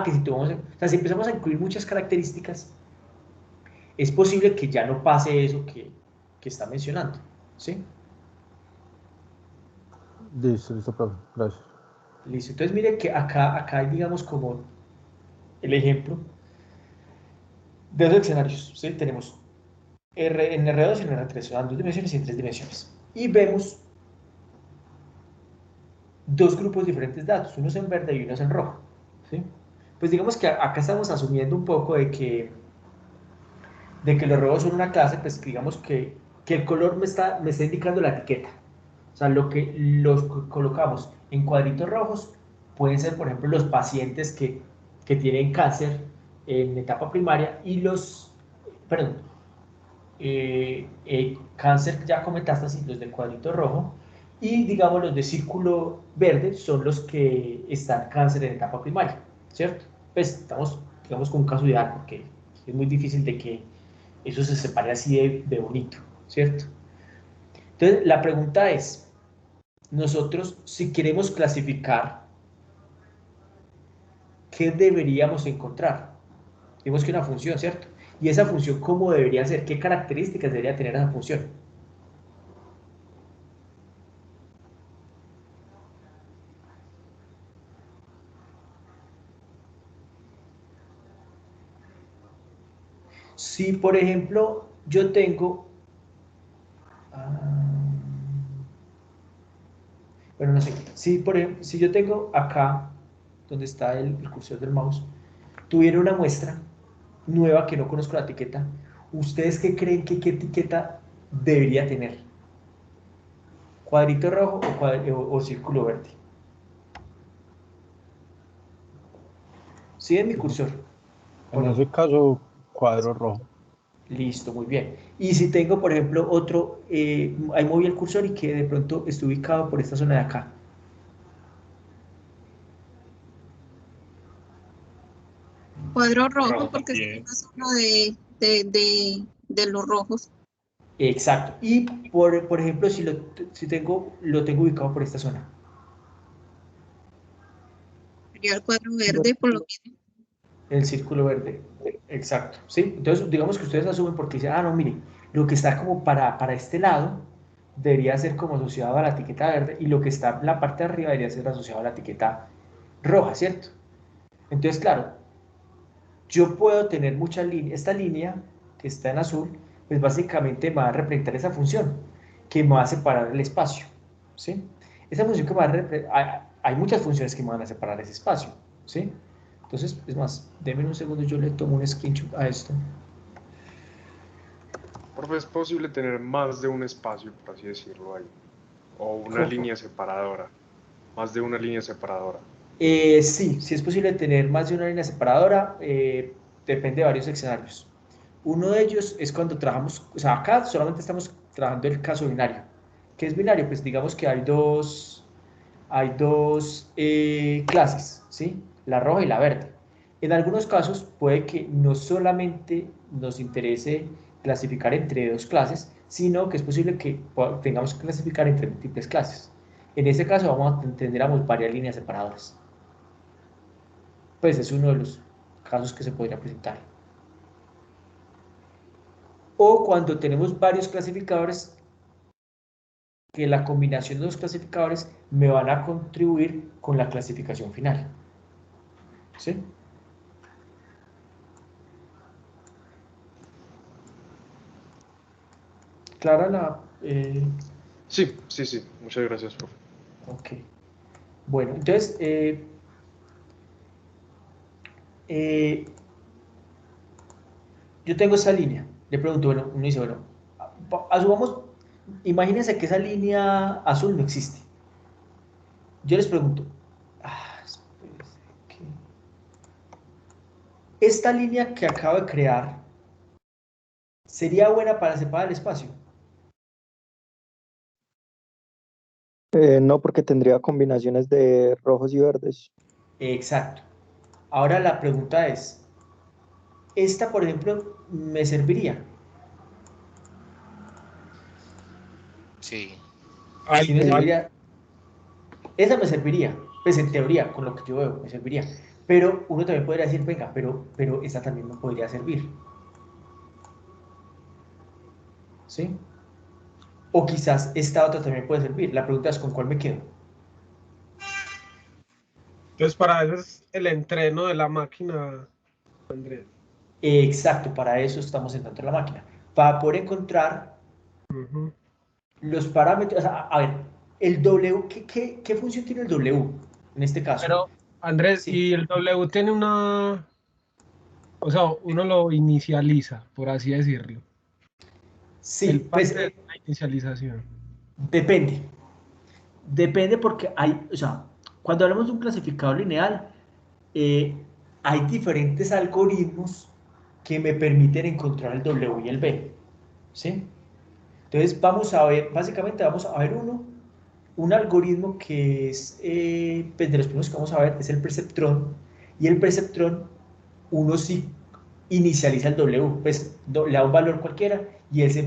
Que si tomamos, o sea, si empezamos a incluir muchas características, es posible que ya no pase eso que está mencionando, ¿sí? Listo, profe, gracias. Listo. Entonces, mire que acá hay, digamos, como el ejemplo de los escenarios, ¿sí? Tenemos en R2 y en R3, o sea, en 2 dimensiones y en 3 dimensiones. Y vemos dos grupos diferentes de datos, unos en verde y unos en rojo. ¿Sí? Pues digamos que acá estamos asumiendo un poco de que los rojos son una clase, pues digamos que el color me está indicando la etiqueta. O sea, lo que los colocamos en cuadritos rojos pueden ser, por ejemplo, los pacientes que tienen cáncer en etapa primaria y perdón, cáncer ya con metástasis, los del cuadrito rojo, y digamos los de círculo verde son los que están cáncer en etapa primaria, ¿cierto? Pues estamos, digamos, con un caso ideal, porque es muy difícil de que eso se separe así de bonito, ¿cierto? Entonces, la pregunta es, nosotros, si queremos clasificar, ¿qué deberíamos encontrar? Digamos que una función, ¿cierto? Y esa función, ¿cómo debería ser? ¿Qué características debería tener esa función? Si, por ejemplo, yo tengo... bueno, no sé. Si, por ejemplo, si yo tengo acá, donde está el cursor del mouse, tuviera una muestra nueva que no conozco la etiqueta, ¿ustedes qué creen que qué etiqueta debería tener? ¿Cuadrito rojo o círculo verde? ¿Sí es mi cursor? ¿O En no? ese caso, cuadro rojo. Listo, muy bien. Y si tengo, por ejemplo, otro, ahí moví el cursor y que de pronto esté ubicado por esta zona de acá. Cuadro rojo Rojo porque es también. una zona de los rojos. Exacto. Y, por ejemplo, si lo tengo ubicado por esta zona. Sería el cuadro verde por lo mismo. El círculo verde. Exacto. ¿Sí? Entonces, digamos que ustedes asumen porque dicen, no, mire, lo que está como para este lado debería ser como asociado a la etiqueta verde y lo que está en la parte de arriba debería ser asociado a la etiqueta roja, ¿cierto? Entonces, claro, yo puedo tener muchas líneas. Esta línea que está en azul, pues básicamente me va a representar esa función que me va a separar el espacio, ¿sí? Esa función que me va a representar, hay muchas funciones que me van a separar ese espacio, ¿sí? Entonces, es más, denme un segundo, yo le tomo un screenshot a esto. Profe, ¿es posible tener más de un espacio, por así decirlo, ahí? O una ¿Cómo? línea separadora. Más de una línea separadora. Sí, sí es posible tener más de una línea separadora, depende de varios escenarios. Uno de ellos es cuando trabajamos, o sea, acá solamente estamos trabajando el caso binario. ¿Qué es binario? Pues digamos que hay dos clases, ¿sí? La roja y la verde. En algunos casos puede que no solamente nos interese clasificar entre dos clases, sino que es posible que tengamos que clasificar entre múltiples clases. En este caso tendríamos varias líneas separadoras. Pues es uno de los casos que se podría presentar. O cuando tenemos varios clasificadores, que la combinación de los clasificadores me van a contribuir con la clasificación final. ¿Sí? ¿Clara la...? Sí, sí, sí. Muchas gracias, profe. Ok. Bueno, entonces, yo tengo esa línea. Le pregunto, bueno, uno dice, bueno, asumamos, imagínense que esa línea azul no existe. Yo les pregunto, espérese, esta línea que acabo de crear, ¿sería buena para separar el espacio? No, porque tendría combinaciones de rojos y verdes. Exacto. Ahora la pregunta es, ¿esta, por ejemplo, me serviría? Sí. Sí me serviría. Esa me serviría, pues en teoría, con lo que yo veo, me serviría. Pero uno también podría decir, venga, pero esta también me podría servir. ¿Sí? O quizás esta otra también puede servir. La pregunta es, ¿con cuál me quedo? Entonces, para eso es el entreno de la máquina, Andrés. Exacto, para eso estamos entrando en la máquina. para poder encontrar los parámetros. A ver, el W, ¿qué función tiene el W en este caso? Pero, Andrés, Sí. y el W tiene una, o sea, uno lo inicializa, por así decirlo. Sí, El pues parte de la inicialización. depende. Depende porque hay, o sea, cuando hablamos de un clasificador lineal, hay diferentes algoritmos que me permiten encontrar el W y el B, ¿sí? Entonces vamos a ver, básicamente vamos a ver un algoritmo que es, pues de los primeros que vamos a ver, es el perceptrón, y el perceptrón, uno sí inicializa el W, pues le da un valor cualquiera y él se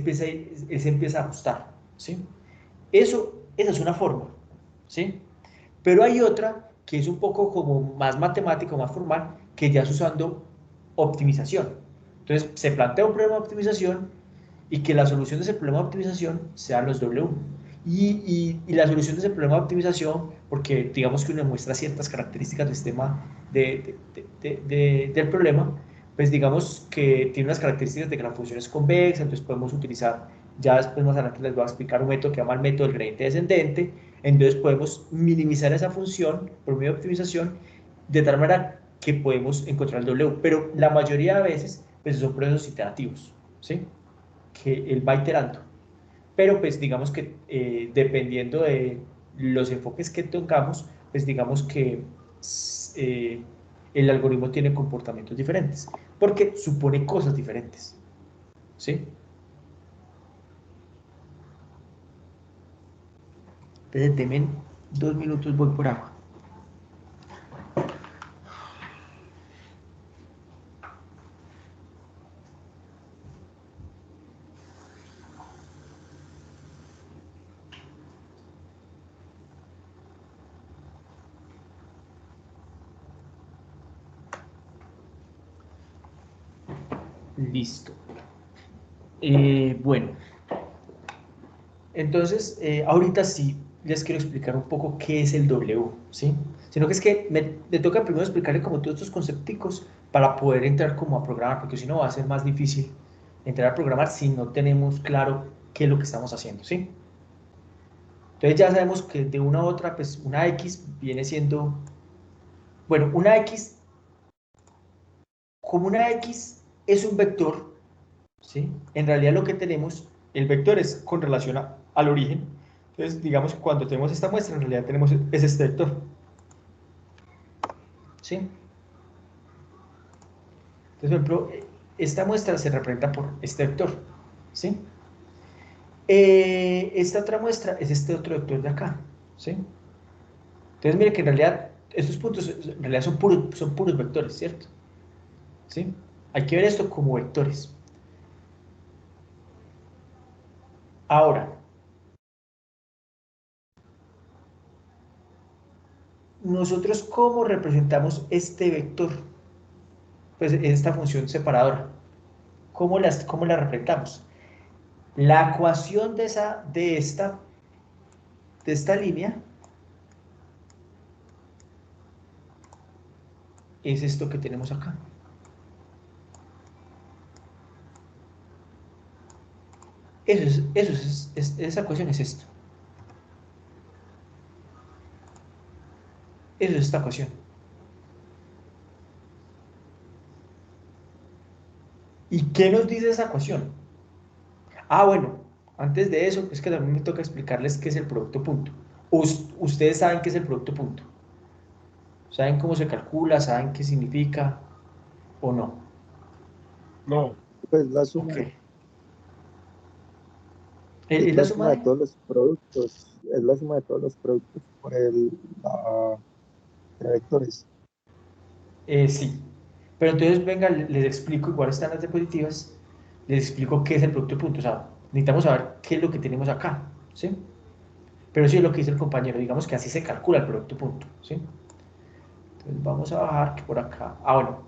empieza a ajustar, ¿sí? Esa es una forma, ¿sí? Pero hay otra que es un poco como más matemático, más formal, que ya es usando optimización. Entonces, se plantea un problema de optimización y que la solución de ese problema de optimización sean los W. Y la solución de ese problema de optimización, porque digamos que uno muestra ciertas características del sistema del problema, pues digamos que tiene unas características de que la función es convexa, entonces podemos utilizar, ya después más adelante les voy a explicar un método que se llama el método del gradiente descendente, entonces podemos minimizar esa función por medio de optimización de tal manera que podemos encontrar el W, pero la mayoría de veces pues son procesos iterativos, ¿sí? Que él va iterando. Pero pues digamos que dependiendo de los enfoques que tengamos, pues digamos que el algoritmo tiene comportamientos diferentes, porque supone cosas diferentes, ¿sí? Entonces, denme 2 minutos, voy por agua. Listo. Bueno, entonces, ahorita sí les quiero explicar un poco qué es el W, ¿sí? Sino que es que me toca primero explicarle como todos estos concepticos para poder entrar como a programar, porque si no va a ser más difícil entrar a programar si no tenemos claro qué es lo que estamos haciendo, ¿sí? Entonces ya sabemos que de una u otra, pues una X viene siendo, bueno, una X, como una X es un vector, ¿sí? En realidad lo que tenemos, el vector es con relación al origen. Entonces, digamos que cuando tenemos esta muestra, en realidad tenemos este vector, ¿sí? Entonces, por ejemplo, esta muestra se representa por este vector, ¿sí? Esta otra muestra es este otro vector de acá, ¿sí? Entonces, mire que en realidad estos puntos en realidad son puros vectores, ¿cierto? ¿Sí? Hay que ver esto como vectores. Ahora, nosotros ¿cómo representamos este vector? Pues esta función separadora. ¿Cómo la representamos? La ecuación de esta línea es esto que tenemos acá. Esa ecuación es esto. Eso es esta ecuación. ¿Y qué nos dice esa ecuación? Ah, bueno, antes de eso, es que también me toca explicarles qué es el producto punto. Ustedes saben qué es el producto punto. ¿Saben cómo se calcula? ¿Saben qué significa? ¿O no? No. Pues la suma, Ok. es ¿Es la la suma suma de de? todos los productos, es la suma de todos los productos por de vectores. Sí. Pero entonces, venga, les explico, igual están las diapositivas, les explico qué es el producto punto. O sea, necesitamos saber qué es lo que tenemos acá, ¿sí? Pero sí es lo que dice el compañero, digamos que así se calcula el producto punto, ¿sí? Entonces vamos a bajar que por acá. Ah, bueno.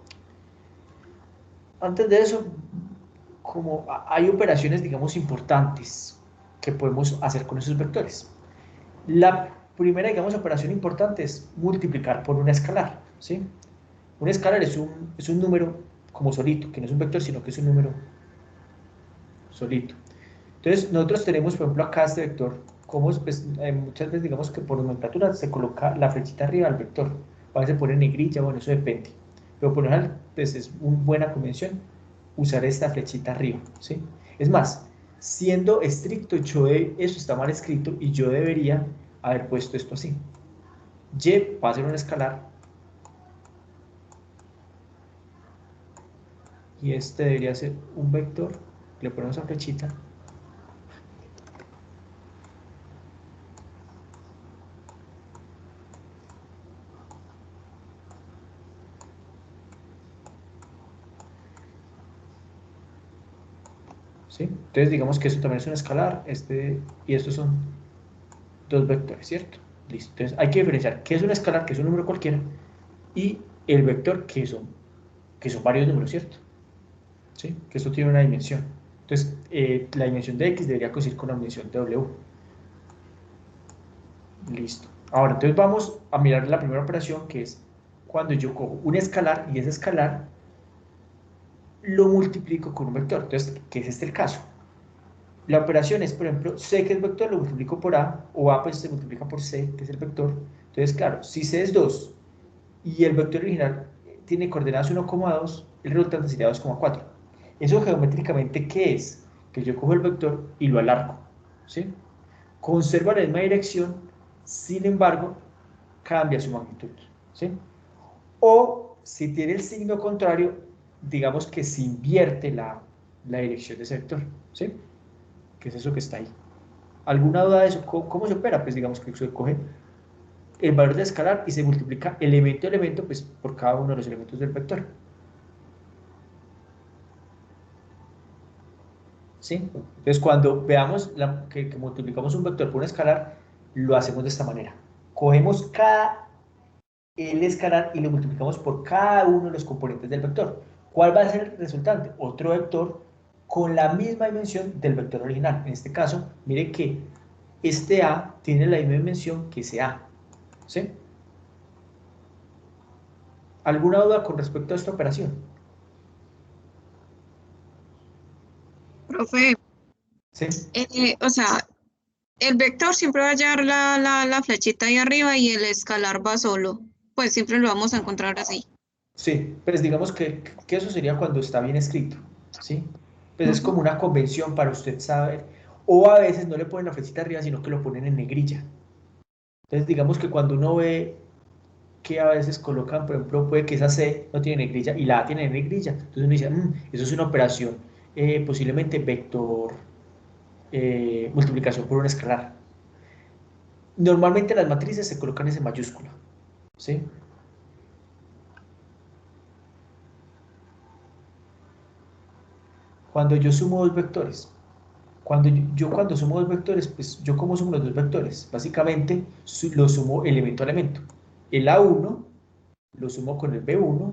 Antes de eso, como hay operaciones, digamos, importantes que podemos hacer con esos vectores. La primera, digamos, operación importante es multiplicar por una escalar, ¿sí? Un escalar es un número como solito, que no es un vector, sino que es un número solito. Entonces, nosotros tenemos, por ejemplo, acá este vector, como pues, muchas veces digamos que por nomenclatura se coloca la flechita arriba del vector, a veces se pone negrilla, bueno, eso depende, pero por lo general, pues es una buena convención usar esta flechita arriba, ¿sí? Es más, siendo estricto, eso está mal escrito y yo debería haber puesto esto así. Y va a ser un escalar y este debería ser un vector, le ponemos esa flechita. ¿Sí? Entonces digamos que eso también es un escalar, y estos son dos vectores, ¿cierto? Listo. Entonces hay que diferenciar qué es un escalar, que es un número cualquiera, y el vector, que son varios números, ¿cierto? ¿Sí? Que esto tiene una dimensión. Entonces la dimensión de x debería coincidir con la dimensión de w. Listo. Ahora, entonces vamos a mirar la primera operación, que es cuando yo cojo un escalar, y ese escalar lo multiplico con un vector. Entonces, ¿qué es el caso? La operación es, por ejemplo, C, que es vector, lo multiplico por A, o A pues se multiplica por C, que es el vector. Entonces, claro, si C es 2 y el vector original tiene coordenadas 1,2, el resultante sería 2,4. ¿Eso geométricamente qué es? Que yo cojo el vector y lo alargo, ¿sí? Conserva la misma dirección, sin embargo, cambia su magnitud, ¿sí? O si tiene el signo contrario, digamos que se invierte la dirección de ese vector, ¿sí? ¿Qué es eso que está ahí? ¿Alguna duda de eso? ¿Cómo se opera? Pues digamos que se coge el valor de escalar y se multiplica elemento a elemento pues, por cada uno de los elementos del vector. ¿Sí? Entonces cuando veamos que multiplicamos un vector por un escalar, lo hacemos de esta manera. Cogemos el escalar y lo multiplicamos por cada uno de los componentes del vector. ¿Cuál va a ser el resultante? Otro vector con la misma dimensión del vector original. En este caso, miren que este A tiene la misma dimensión que ese A. ¿Sí? ¿Alguna duda con respecto a esta operación? Profe, ¿Sí? o sea, el vector siempre va a llevar la flechita ahí arriba y el escalar va solo. Pues siempre lo vamos a encontrar así. Sí, pues digamos que eso sería cuando está bien escrito, ¿sí? Pues es como una convención para usted saber, o a veces no le ponen la flechita arriba, sino que lo ponen en negrilla. Entonces digamos que cuando uno ve que a veces colocan, por ejemplo, puede que esa C no tiene negrilla y la A tiene negrilla, entonces uno dice, eso es una operación, posiblemente vector, multiplicación por un escalar. Normalmente las matrices se colocan en mayúscula, ¿sí? Cuando yo sumo dos vectores, cuando sumo dos vectores, pues yo como sumo los dos vectores, básicamente lo sumo elemento a elemento. El A1 lo sumo con el B1,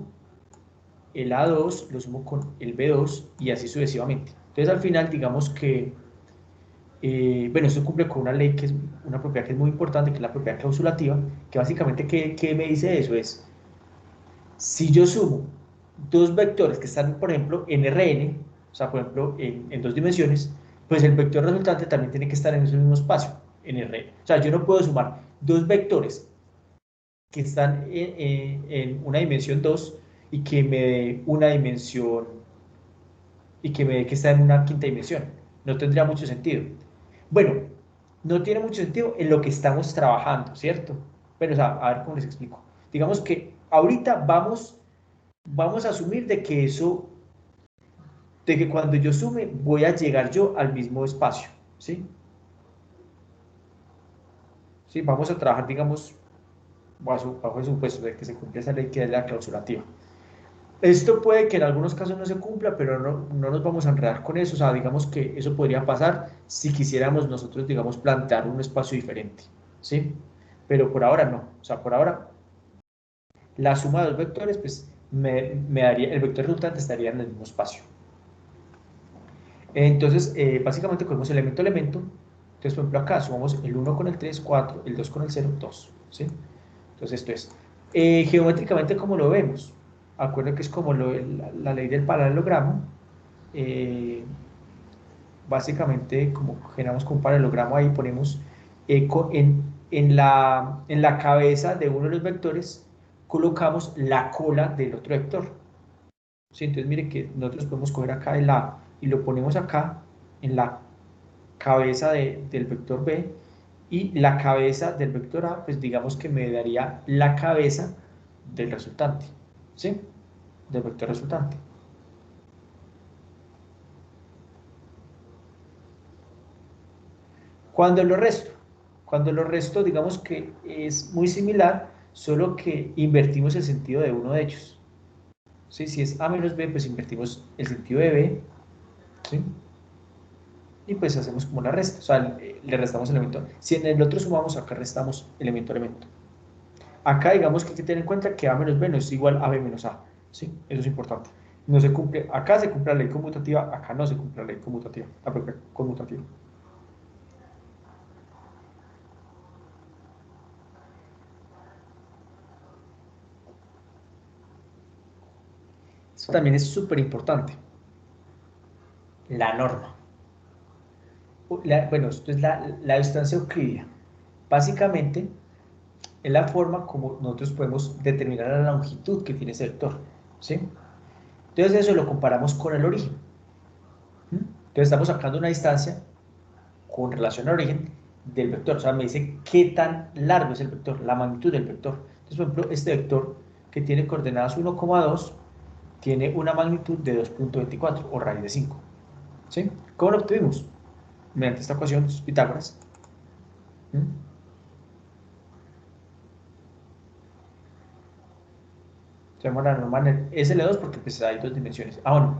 el A2 lo sumo con el B2 y así sucesivamente. Entonces al final digamos que, bueno, esto cumple con una ley que es una propiedad que es muy importante, que es la propiedad clausulativa, que básicamente, ¿qué me dice eso? Es, si yo sumo dos vectores que están, por ejemplo, en Rn, o sea, por ejemplo, en dos dimensiones, pues el vector resultante también tiene que estar en ese mismo espacio, en Rn. O sea, yo no puedo sumar dos vectores que están en una dimensión 2 y que me dé una dimensión, y que me dé que está en una quinta dimensión. No tendría mucho sentido. Bueno, no tiene mucho sentido en lo que estamos trabajando, ¿cierto? Pero, o sea, a ver cómo les explico. Digamos que ahorita vamos a asumir de que cuando yo sume voy a llegar yo al mismo espacio, ¿sí? ¿Sí? Vamos a trabajar, digamos, bajo el supuesto de que se cumpla esa ley que es la clausulativa. Esto puede que en algunos casos no se cumpla, pero no nos vamos a enredar con eso, o sea, digamos que eso podría pasar si quisiéramos nosotros, digamos, plantear un espacio diferente, ¿sí? Pero por ahora no, o sea, por ahora la suma de dos vectores, pues me daría, el vector resultante estaría en el mismo espacio. Entonces, básicamente cogemos elemento a elemento. Entonces, por ejemplo, acá sumamos el 1 con el 3, 4, el 2 con el 0, 2. ¿Sí? Entonces, esto es. Geométricamente, ¿cómo lo vemos? Acuérdense que es como la ley del paralelogramo. básicamente, como generamos como un paralelogramo ahí, ponemos en la cabeza de uno de los vectores, colocamos la cola del otro vector. ¿Sí? Entonces, mire que nosotros podemos coger acá el A y lo ponemos acá en la cabeza del vector B, y la cabeza del vector A, pues digamos que me daría la cabeza del resultante, ¿sí? Del vector resultante. Cuando lo resto, digamos que es muy similar, solo que invertimos el sentido de uno de ellos. ¿Sí? Si es A menos B, pues invertimos el sentido de B, ¿sí? Y pues hacemos como la resta, o sea, le restamos elemento. Si en el otro sumamos, acá restamos elemento a elemento. Acá digamos que hay que tener en cuenta que A menos B no es igual a B menos A, ¿sí? Eso es importante. No se cumple, acá se cumple la ley conmutativa, acá no se cumple la ley conmutativa, la propia conmutativa. Eso también es súper importante. La norma. Bueno, esto es la distancia euclídea. Básicamente, es la forma como nosotros podemos determinar la longitud que tiene ese vector, ¿sí? Entonces eso lo comparamos con el origen. Entonces estamos sacando una distancia con relación al origen del vector. O sea, me dice qué tan largo es el vector, la magnitud del vector. Entonces, por ejemplo, este vector que tiene coordenadas 1,2 tiene una magnitud de 2.24 o raíz de 5. ¿Sí? ¿Cómo lo obtuvimos? Mediante esta ecuación, Pitágoras. Tenemos la norma en el SL2 porque pues hay dos dimensiones. Ah, bueno.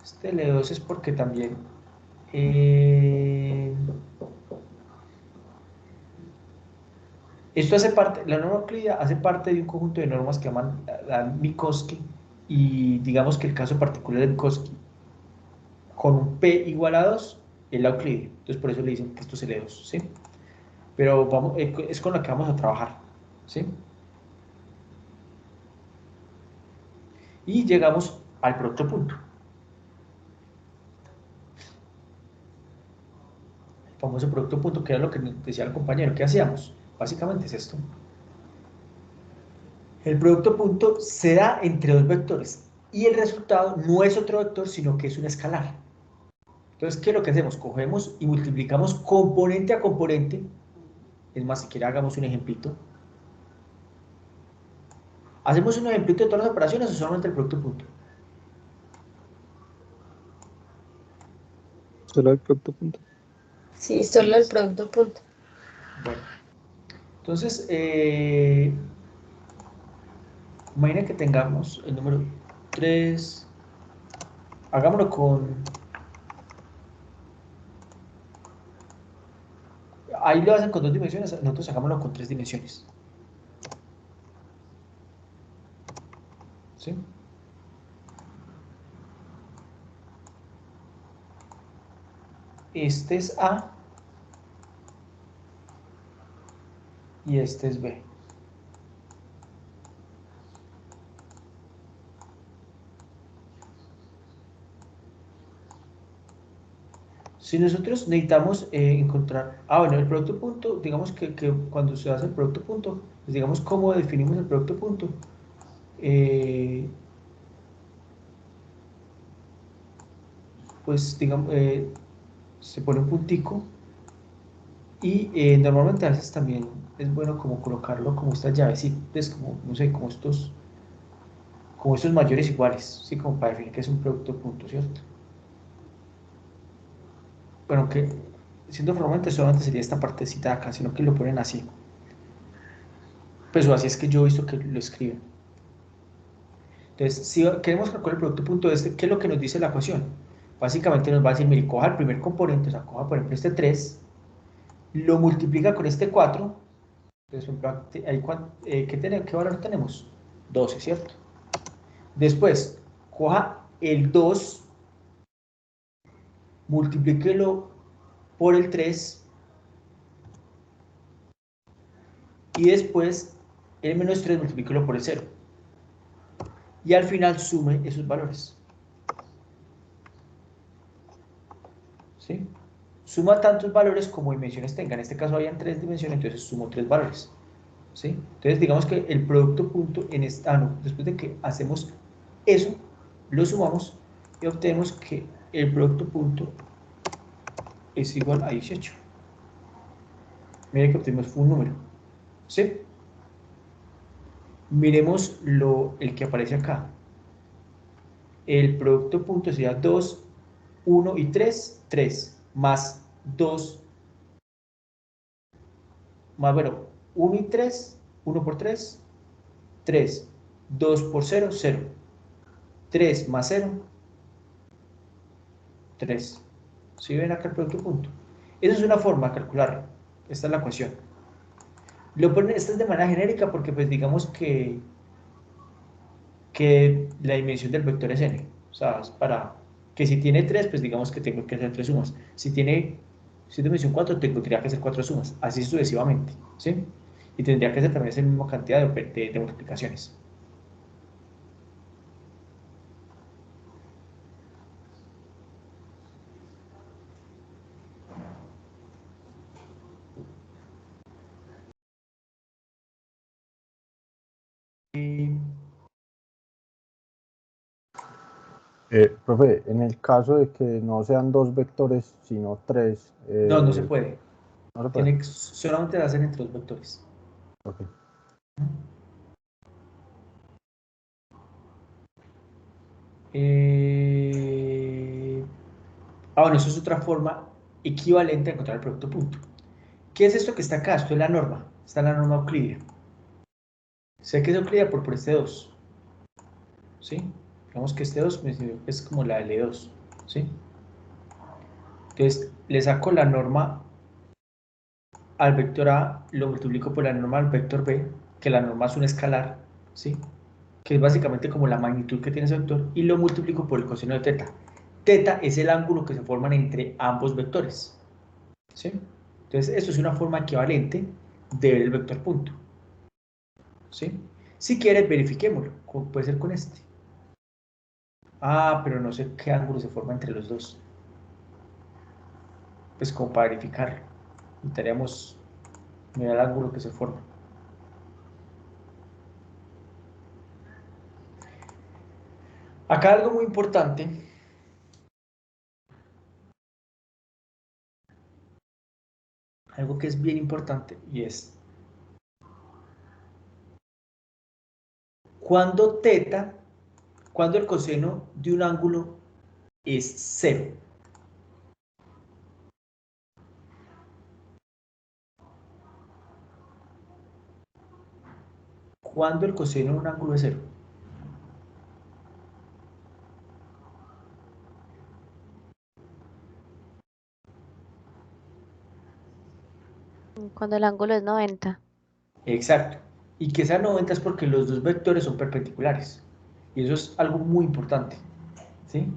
Este L2 es porque también esto hace parte, la norma euclídea hace parte de un conjunto de normas que llaman Minkowski, y digamos que el caso particular de Minkowski con un P igual a 2 es la euclídea. Entonces por eso le dicen que esto es L2, ¿sí? Pero vamos, es con la que vamos a trabajar, ¿sí? Y llegamos al producto punto. El famoso producto punto, que era lo que decía el compañero. ¿Qué hacíamos? Básicamente es esto. El producto punto se da entre dos vectores y el resultado no es otro vector, sino que es un escalar. Entonces, ¿qué es lo que hacemos? Cogemos y multiplicamos componente a componente. Es más, si quiere hagamos un ejemplito. ¿Hacemos un ejemplito de todas las operaciones o solamente el producto punto? Solo el producto punto. Sí, solo el producto punto. Bueno, entonces, imagina que tengamos el número 3, hagámoslo con, ahí lo hacen con 2 dimensiones, nosotros hagámoslo con 3 dimensiones. ¿Sí? Este es A y este es B. Si nosotros necesitamos encontrar, bueno, el producto punto, digamos que cuando se hace el producto punto, pues digamos cómo definimos el producto punto. Pues digamos, se pone un puntico y normalmente a veces también es bueno como colocarlo como estas llavecitas, como, no sé, como estos mayores iguales, ¿sí? Como para definir que es un producto punto, ¿cierto? Bueno, que siendo formalmente solamente sería esta partecita de acá, sino que lo ponen así. Pues o así es que yo he visto que lo escriben. Entonces, si queremos calcular el producto punto este, ¿qué es lo que nos dice la ecuación? Básicamente nos va a decir, mire, coja el primer componente, o sea, coja por ejemplo este 3, lo multiplica con este 4, entonces, ahí, ¿qué valor tenemos? 12, ¿cierto? Después, coja el 2, multiplíquelo por el 3, y después el menos 3 multiplíquelo por el 0. Y al final sume esos valores. ¿sí? Suma tantos valores como dimensiones tenga. En este caso habían 3 dimensiones, entonces sumo 3 valores, ¿sí? Entonces digamos que el producto punto en esta, después de que hacemos eso, lo sumamos y obtenemos que el producto punto es igual a 18. Miren que obtenemos un número, ¿sí? Miremos el que aparece acá. El producto punto sería 2, 1 y 3, 3, más 2, más, bueno, 1 y 3, 1 por 3, 3, 2 por 0, 0, 3 más 0, 3. ¿Sí ven acá el producto punto? Esa es una forma de calcularlo. Esta es la ecuación. Esta es de manera genérica porque pues digamos que la dimensión del vector es n. O sea, es para que si tiene 3, pues digamos que tengo que hacer 3 sumas. Si tiene dimensión 4, tendría que hacer 4 sumas. Así sucesivamente, ¿sí? Y tendría que hacer también esa misma cantidad de multiplicaciones. Profe, en el caso de que no sean 2 vectores, sino 3. No, no se puede. No se puede. Solamente va a ser entre 2 vectores. Okay. Bueno, eso es otra forma equivalente a encontrar el producto punto. ¿Qué es esto que está acá? Esto es la norma. Está la norma euclídea. Sé que es euclídea por este 2. ¿Sí? Digamos que este 2 es como la L2. ¿Sí? Entonces, le saco la norma al vector A, lo multiplico por la norma al vector B, que la norma es un escalar, ¿sí? Que es básicamente como la magnitud que tiene ese vector, y lo multiplico por el coseno de teta. Teta es el ángulo que se forman entre ambos vectores, ¿sí? Entonces, esto es una forma equivalente de ver el vector punto, ¿sí? Si quieres, verifiquémoslo, puede ser con este. Pero no sé qué ángulo se forma entre los dos. Pues como para verificarlo, necesitaríamos mirar el ángulo que se forma. Acá algo muy importante. Algo que es bien importante y es cuando el coseno de un ángulo es 0. Cuando el coseno de un ángulo es 0. Cuando el ángulo es 90. Exacto. Y que sea 90 es porque los dos vectores son perpendiculares. Y eso es algo muy importante, ¿sí?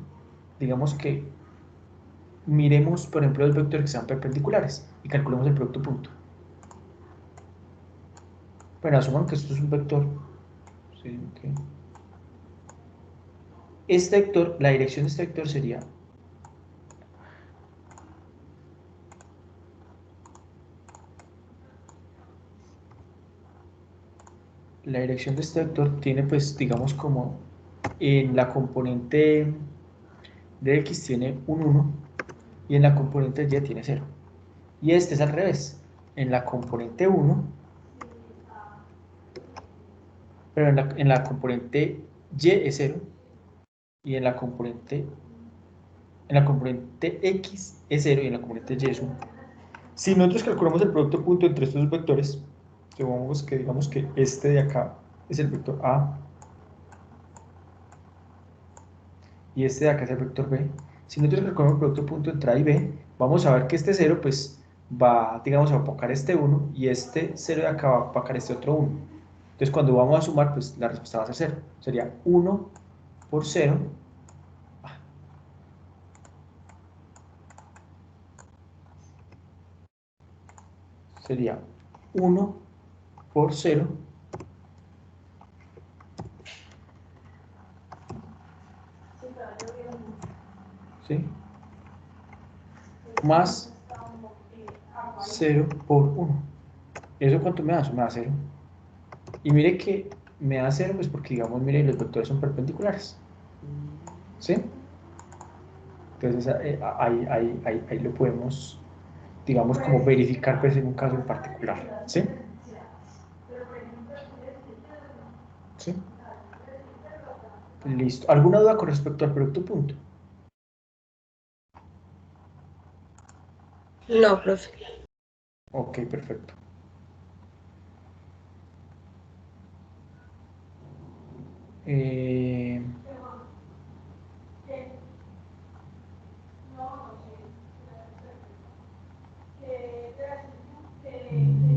Digamos que miremos, por ejemplo, los vectores que sean perpendiculares y calculemos el producto punto. Bueno, asuman que esto es un vector. ¿Sí? Okay. Este vector, la dirección de este vector sería la dirección de este vector tiene, pues, digamos, como en la componente de x tiene un 1 y en la componente de y tiene 0. Y este es al revés. En la componente 1, pero en la componente y es 0 y en la componente x es 0 y en la componente y es 1. Si nosotros calculamos el producto punto entre estos dos vectores, digamos que este de acá es el vector A y este de acá es el vector B. Si nosotros calculamos el producto punto entre A y B, vamos a ver que este 0 pues va, digamos, a opacar este 1 y este 0 de acá va a opacar este otro 1. Entonces cuando vamos a sumar, pues la respuesta va a ser 0. Sería 1 por 0. Sería 1 por 0. ¿Sí? más 0 por 1. ¿Eso cuánto me da? Eso me da 0. Y mire que me da 0, pues porque, digamos, mire, los vectores son perpendiculares. ¿Sí? Entonces, ahí lo podemos, digamos, como verificar, pues, en un caso en particular. ¿Sí? ¿Sí? Listo. ¿Alguna duda con respecto al producto punto? No, profe. Ok, perfecto.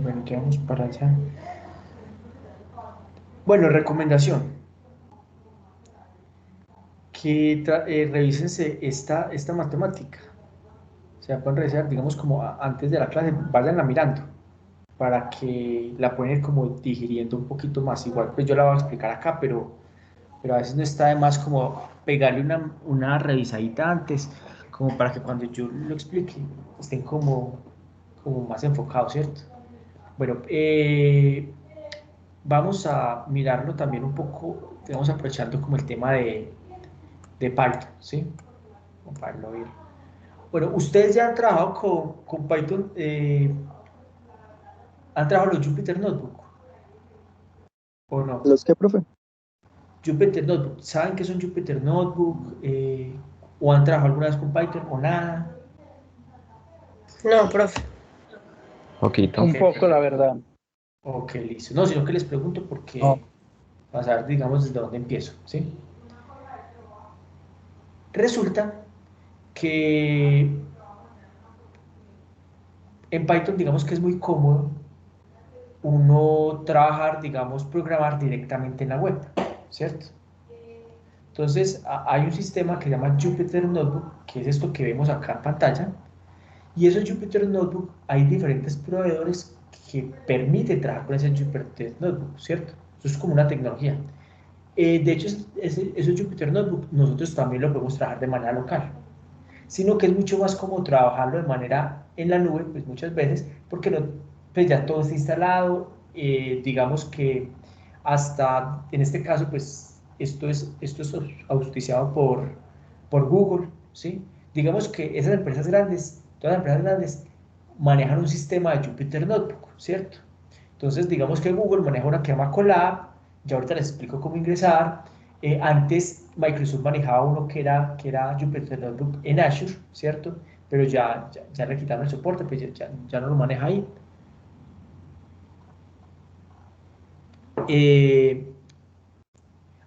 Bueno, ya vamos para allá. Bueno, recomendación. Que revísense esta matemática. O sea, pueden revisar, digamos, como antes de la clase, váyanla mirando para que la pueden ir como digiriendo un poquito más. Igual, pues yo la voy a explicar acá, pero a veces no está de más como pegarle una revisadita antes, como para que cuando yo lo explique estén como más enfocados, ¿cierto? Bueno, vamos a mirarlo también un poco, digamos, aprovechando como el tema de Python, ¿sí? Para no ir. Bueno, ustedes ya han trabajado con Python, ¿han trabajado los Jupyter Notebook? ¿O no? ¿Los qué, profe? Jupyter Notebook, ¿saben qué son Jupyter Notebook? ¿O han trabajado alguna vez con Python o nada? No, profe. Poquito. Un poco, la verdad. Ok, listo. No, sino que les pregunto porque No. para saber, digamos, desde dónde empiezo, ¿sí? Resulta que en Python, digamos que es muy cómodo uno trabajar, digamos, programar directamente en la web, ¿cierto? Entonces, hay un sistema que se llama Jupyter Notebook, que es esto que vemos acá en pantalla, y esos Jupyter Notebook, hay diferentes proveedores que permiten trabajar con ese Jupyter Notebook, ¿cierto? Eso es como una tecnología. De hecho, esos Jupyter Notebook nosotros también lo podemos trabajar de manera local, sino que es mucho más cómodo trabajarlo de manera en la nube, pues muchas veces, porque no, pues ya todo está instalado, digamos que hasta, en este caso, pues esto es auspiciado por Google, ¿sí? Digamos que esas empresas grandes, todas las empresas grandes, manejan un sistema de Jupyter Notebook, ¿cierto? Entonces, digamos que Google maneja una que se llama Colab, ya ahorita les explico cómo ingresar. Antes Microsoft manejaba uno que era Jupyter Notebook en Azure, ¿cierto? Pero ya le quitaron el soporte, pues ya no lo maneja ahí.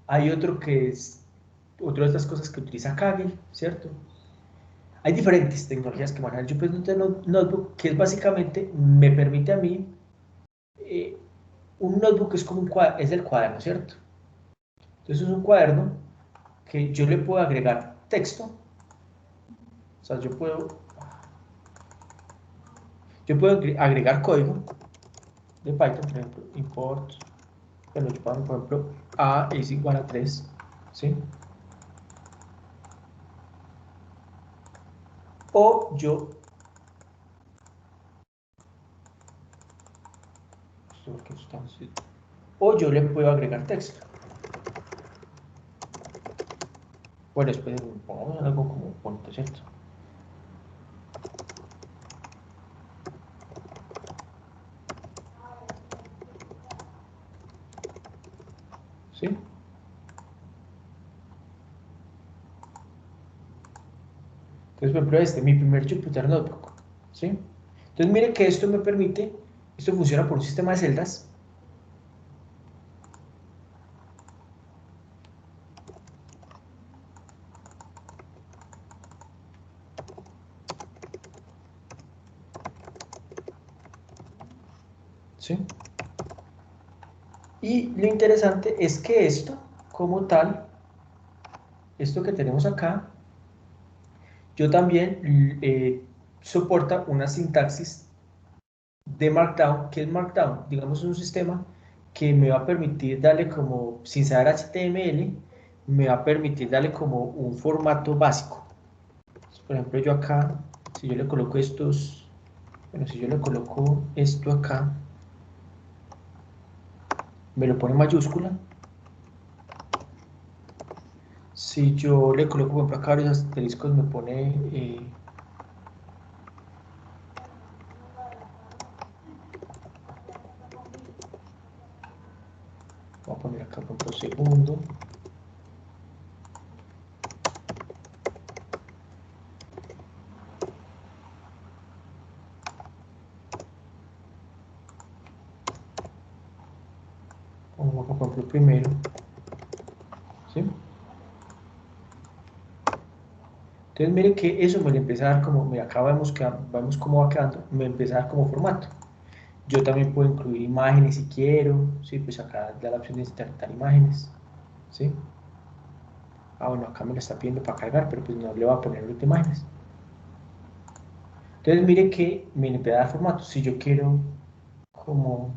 Hay otro que es, otra de estas cosas que utiliza Kaggle, ¿cierto? Hay diferentes tecnologías que manejan el Jupyter Notebook, que es básicamente, me permite a mí, un notebook es como es el cuaderno, ¿cierto? Entonces es un cuaderno que yo le puedo agregar texto, o sea, yo puedo agregar código de Python, por ejemplo, import, bueno, yo pongo, por ejemplo, a es igual a 3, ¿sí? O yo, le puedo agregar texto. Bueno, después pongamos algo como punto, ¿cierto? ¿Sí? Entonces, por ejemplo, mi primer Jupyter Notebook, ¿sí? Entonces, mire que esto me permite, esto funciona por un sistema de celdas. ¿Sí? Y lo interesante es que esto, como tal, esto que tenemos acá, yo también soporta una sintaxis de Markdown. ¿Qué es Markdown? Digamos, es un sistema que me va a permitir darle como, sin saber HTML, me va a permitir darle como un formato básico. Por ejemplo, yo acá, Si yo le coloco estos, bueno, si yo le coloco esto acá, me lo pone en mayúscula. Si yo le coloco, por ejemplo, acá varios asteriscos, me pone voy a poner acá, por ejemplo, segundo. Pongo acá, por ejemplo, primero. ¿Sí? Entonces miren que eso me le empieza a dar como, mira, acá vemos cómo va quedando, me empieza a dar como formato. Yo también puedo incluir imágenes si quiero, ¿sí? Pues acá da la opción de insertar imágenes, ¿sí? Ah, bueno, acá me lo está pidiendo para cargar, pero pues no le voy a poner ahorita imágenes. Entonces mire que me empieza a dar formato. Si yo quiero como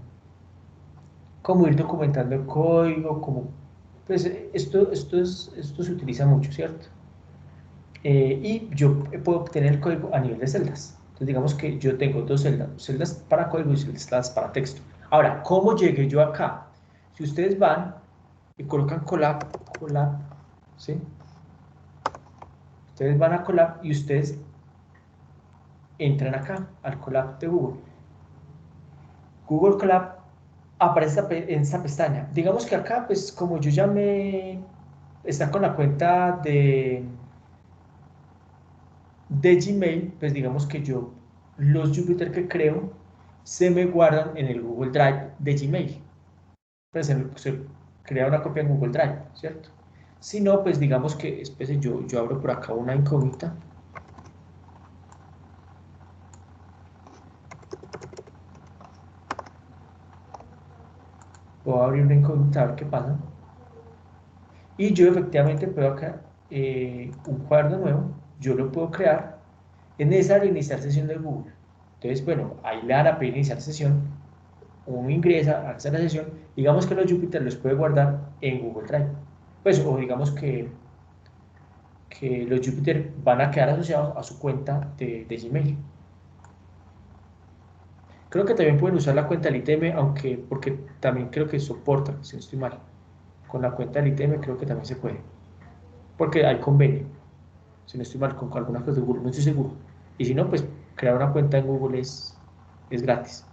ir documentando el código, pues esto se utiliza mucho, ¿cierto? Y yo puedo obtener el código a nivel de celdas. Entonces digamos que yo tengo dos celdas para código y celdas para texto. Ahora, ¿cómo llegué yo acá? Si ustedes van y colocan Colab, ¿sí? Ustedes van a Colab y ustedes entran acá al Colab de Google. Google Colab aparece en esta pestaña. Digamos que acá, pues como yo ya está con la cuenta de Gmail, pues digamos que los Jupyter que creo, se me guardan en el Google Drive de Gmail. Pues se crea una copia en Google Drive, ¿cierto? Si no, pues digamos que, espérense, yo abro por acá una incógnita. Voy a abrir una incógnita a ver qué pasa. Y yo efectivamente puedo acá, un cuaderno nuevo, yo lo puedo crear. Es necesario iniciar sesión de Google. Entonces, bueno, ahí le van a pedir iniciar sesión. Uno ingresa, hace la sesión. Digamos que los Jupyter los puede guardar en Google Drive. Pues, o digamos que los Jupyter van a quedar asociados a su cuenta de Gmail. Creo que también pueden usar la cuenta del ITM, porque también creo que soporta, si no estoy mal. Con la cuenta del ITM creo que también se puede. Porque hay convenio, si no estoy mal, con algunas cosas de Google, no estoy seguro. Y si no, pues crear una cuenta en Google es gratis.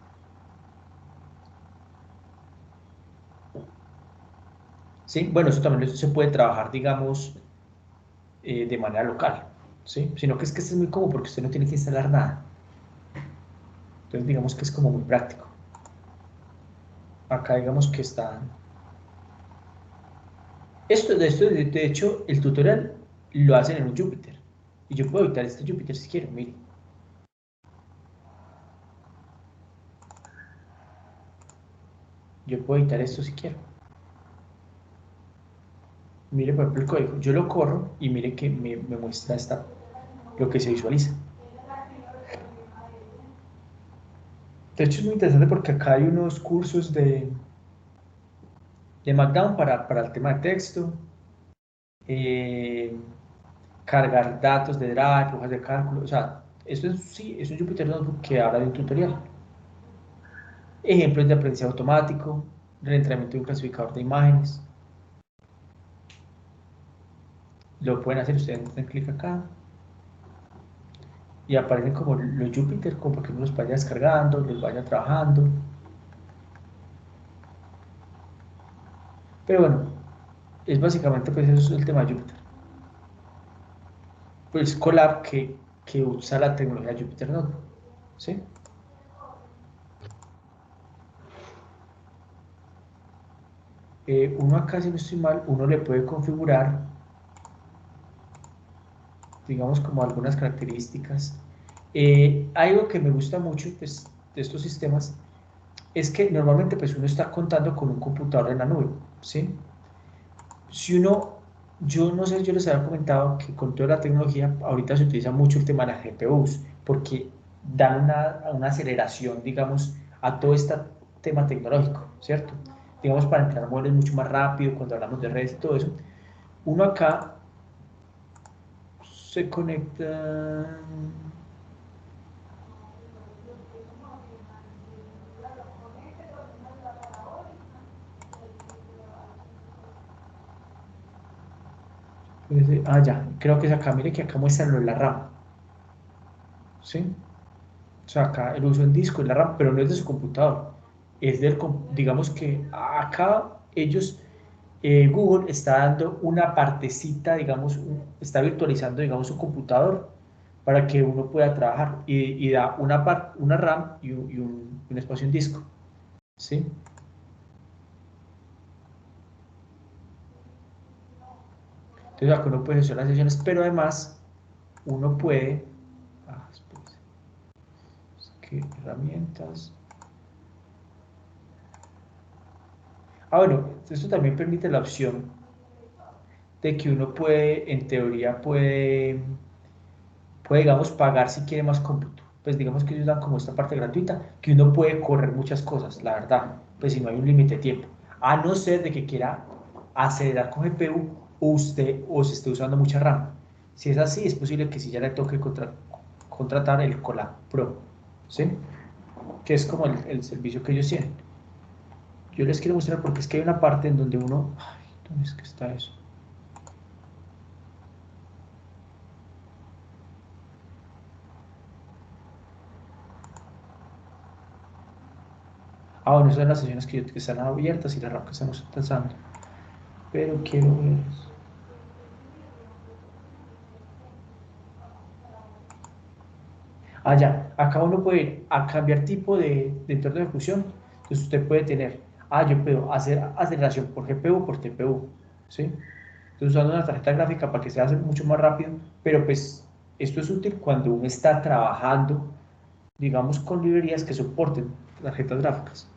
¿Sí? Bueno, eso también se puede trabajar, digamos, de manera local, ¿sí? Sino que este es muy cómodo porque usted no tiene que instalar nada. Entonces, digamos que es como muy práctico. Acá, digamos que está... de hecho, el tutorial lo hacen en un Jupyter. Y yo puedo editar este Jupyter si quiero, mire. Yo puedo editar esto si quiero. Mire, por ejemplo, el código. Yo lo corro y mire que me muestra lo que se visualiza. De hecho, es muy interesante porque acá hay unos cursos de Markdown para el tema de texto. Cargar datos de Drive, hojas de cálculo. O sea, esto es un Jupyter Notebook que habla de un tutorial. Ejemplos de aprendizaje automático, reentrenamiento de un clasificador de imágenes. Lo pueden hacer, ustedes dan clic acá y aparecen como los Jupyter, como para que uno los vaya descargando, los vaya trabajando. Pero bueno, es básicamente pues eso es el tema de Jupyter. Pues Colab que usa la tecnología Jupyter Notebook, ¿sí? Uno acá, si no estoy mal, uno le puede configurar, digamos, como algunas características. Algo que me gusta mucho pues, de estos sistemas es que normalmente pues, uno está contando con un computador en la nube, ¿sí? Si yo no sé, yo les había comentado que con toda la tecnología ahorita se utiliza mucho el tema de las GPUs porque dan una aceleración, digamos, a todo este tema tecnológico, ¿cierto? Digamos, para entrenar modelos mucho más rápido, cuando hablamos de redes y todo eso. Uno acá se conecta, Ya, creo que es acá, mire que acá muestra lo de la RAM, ¿sí? O sea, acá el uso del disco es la RAM, pero no es de su computador, es digamos que acá ellos, Google está dando una partecita, digamos, está virtualizando, digamos, su computador para que uno pueda trabajar y da una RAM y un espacio en disco, ¿sí? Entonces acá uno puede gestionar las sesiones, pero además uno puede, espérese, ¿qué herramientas? Bueno, esto también permite la opción de que uno puede, en teoría, puede, digamos, pagar si quiere más cómputo. Pues digamos que ellos dan como esta parte gratuita, que uno puede correr muchas cosas, la verdad, pues si no hay un límite de tiempo. A no ser de que quiera acelerar con GPU o se esté usando mucha RAM. Si es así, es posible que sí ya le toque contratar el Colab Pro, ¿sí? Que es como el servicio que ellos tienen. Yo les quiero mostrar porque es que hay una parte en donde uno... Ay, ¿dónde es que está eso? Bueno, esas son las sesiones que están abiertas y la RAM que estamos utilizando. Pero quiero ver eso. Ya, acá uno puede ir a cambiar tipo de entorno de ejecución. Entonces usted puede tener, yo puedo hacer aceleración por GPU o por TPU, ¿sí? Entonces usando una tarjeta gráfica para que sea mucho más rápido, pero pues esto es útil cuando uno está trabajando, digamos, con librerías que soporten tarjetas gráficas.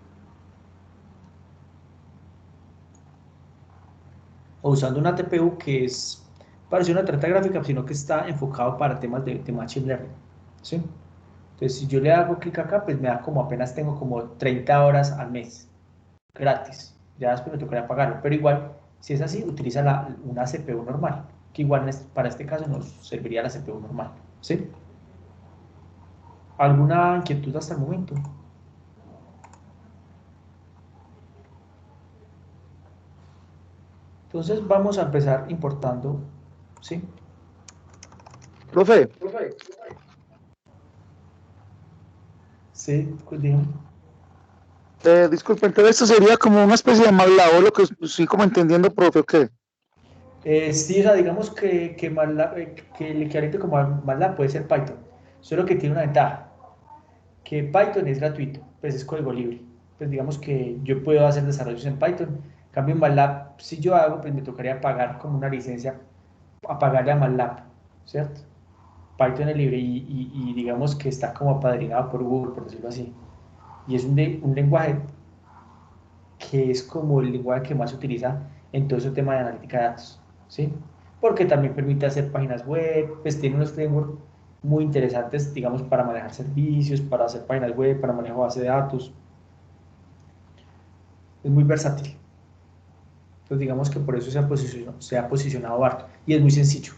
O usando una TPU que es parecido a una tarjeta gráfica, sino que está enfocado para temas de Machine Learning, ¿sí? Entonces, si yo le hago clic acá, pues me da como apenas tengo como 30 horas al mes, gratis. Ya después me tocaría pagarlo, pero igual, si es así, utiliza una CPU normal, que igual para este caso nos serviría la CPU normal, ¿sí? ¿Alguna inquietud hasta el momento? Entonces vamos a empezar importando, ¿sí? Profe, Sí, pues dígame. disculpe, entonces esto sería como una especie de MATLAB, lo que estoy como entendiendo, profe, ¿o qué? Sí, o sea, digamos que el equivalente como a MATLAB puede ser Python, solo que tiene una ventaja, que Python es gratuito, pues es código libre. Pues digamos que yo puedo hacer desarrollos en Python. En cambio, en MATLAB, si yo hago, pues me tocaría pagar como una licencia, a pagarle a MATLAB, ¿cierto? Python es libre y digamos que está como apadrinado por Google, por decirlo así. Y es un lenguaje que es como el lenguaje que más se utiliza en todo ese tema de analítica de datos, ¿sí? Porque también permite hacer páginas web, pues tiene unos frameworks muy interesantes, digamos, para manejar servicios, para hacer páginas web, para manejar base de datos. Es muy versátil. Entonces, digamos que por eso se ha posicionado harto. Y es muy sencillo.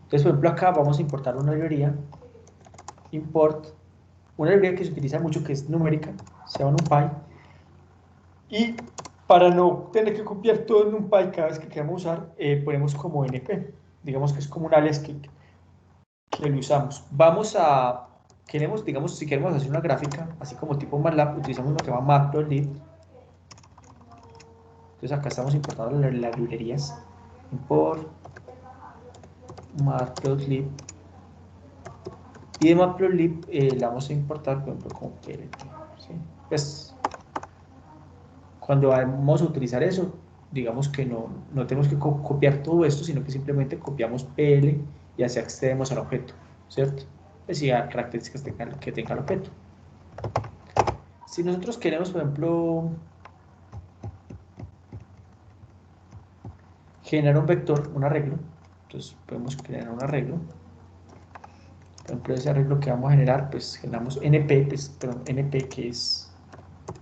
Entonces, por ejemplo, acá vamos a importar una librería, import, una librería que se utiliza mucho que es numérica, se llama NumPy. Y para no tener que copiar todo en NumPy cada vez que queramos usar, ponemos como NP. Digamos que es como un alias que lo usamos. Digamos, si queremos hacer una gráfica, así como tipo MATLAB, utilizamos lo que se llama Matplotlib. Entonces acá estamos importando las librerías. Import Matplotlib. Y de Matplotlib la vamos a importar, por ejemplo, como PLT. ¿Sí? Pues cuando vamos a utilizar eso, digamos que no tenemos que copiar todo esto, sino que simplemente copiamos PL y así accedemos al objeto, ¿cierto? Pues sí, a características que tenga el objeto. Si nosotros queremos, por ejemplo, generar un vector, un arreglo, entonces podemos generar un arreglo. Por ejemplo, ese arreglo que vamos a generar, pues generamos NP, NP que es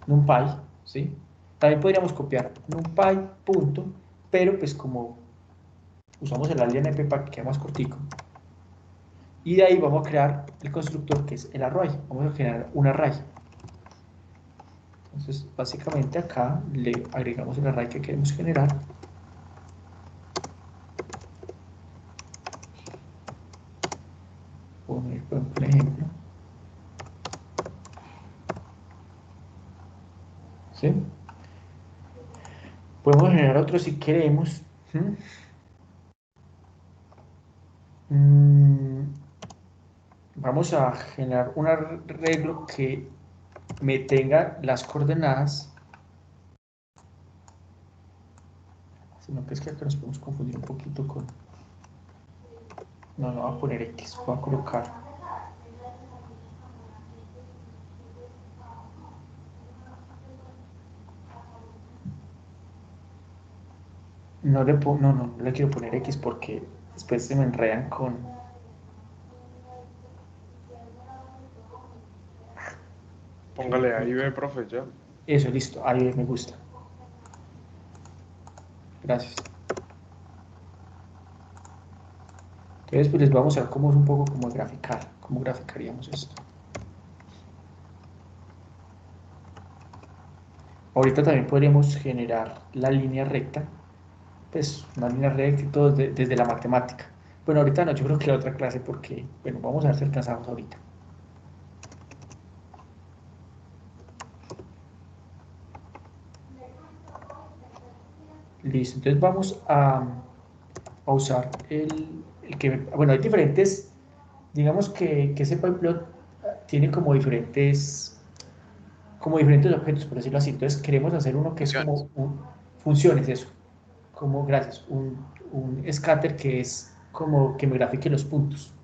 NumPy, ¿sí? También podríamos copiar NumPy, punto, pero pues como usamos el alias NP para que quede más cortico. Y de ahí vamos a crear el constructor que es el array. Vamos a generar un array. Entonces, básicamente acá le agregamos el array que queremos generar. Podemos generar otro si queremos. Vamos a generar un arreglo que me tenga las coordenadas, sino que es que acá nos podemos confundir un poquito con... No, no voy a poner X, voy a colocar... No le quiero poner X porque después se me enredan con... Póngale ahí, ve, profe, ya. Eso, listo, ahí me gusta. Gracias. Entonces, pues les vamos a ver cómo es un poco como graficar, cómo graficaríamos esto. Ahorita también podríamos generar la línea recta, pues una línea recta y todo desde la matemática. Bueno, ahorita no, yo creo que la otra clase porque, bueno, vamos a ver si alcanzamos ahorita. Listo, entonces vamos a usar el que... Bueno, hay diferentes, digamos que ese pipeplot tiene como diferentes objetos, por decirlo así. Entonces queremos hacer uno que es como funciones, eso. Como, gracias, un scatter que es como que me grafique los puntos.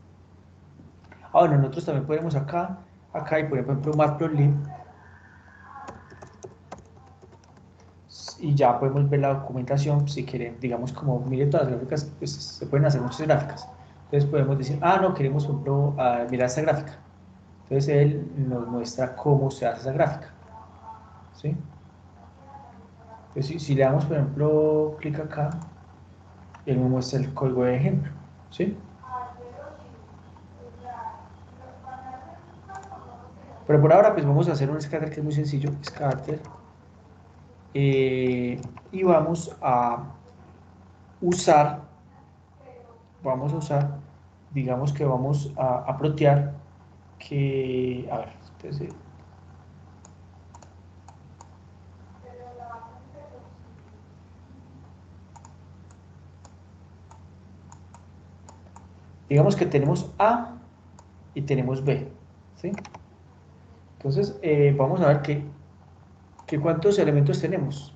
Bueno, nosotros también podemos acá y por ejemplo matplotlib, y ya podemos ver la documentación si quieren, digamos como mire todas las gráficas, pues se pueden hacer muchas gráficas. Entonces podemos decir, no, queremos por ejemplo mirar esta gráfica. Entonces él nos muestra cómo se hace esa gráfica, ¿sí? Entonces si le damos por ejemplo clic acá, él me muestra el código de ejemplo, ¿sí? Pero por ahora pues vamos a hacer un scatter que es muy sencillo, scatter, y vamos a usar, digamos que vamos a plotear que, a ver, entonces, digamos que tenemos A y tenemos B, ¿sí? Entonces, vamos a ver que cuántos elementos tenemos.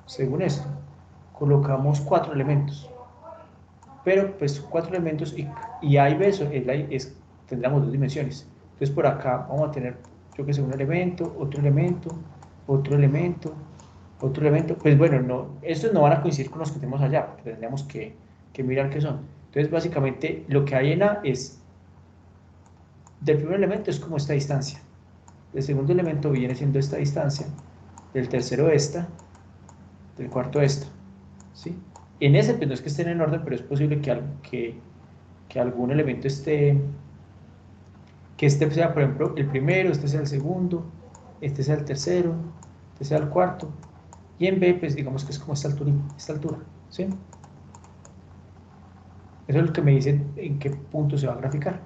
Según esto, colocamos 4 elementos. Pero, pues, 4 elementos y A y B tendremos 2 dimensiones. Entonces, por acá vamos a tener, yo que sé, un elemento, otro elemento, otro elemento, otro elemento. Pues bueno, estos no van a coincidir con los que tenemos allá, porque tendríamos que mirar qué son. Entonces, básicamente, lo que hay en A es, del primer elemento es como esta distancia. El segundo elemento viene siendo esta distancia, del tercero esta, del cuarto esta, ¿sí? En ese, pues no es que estén en orden, pero es posible que algún elemento que este sea, por ejemplo, el primero, este sea el segundo, este sea el tercero, este sea el cuarto, y en B, pues digamos que es como esta altura, ¿sí? Eso es lo que me dice en qué punto se va a graficar.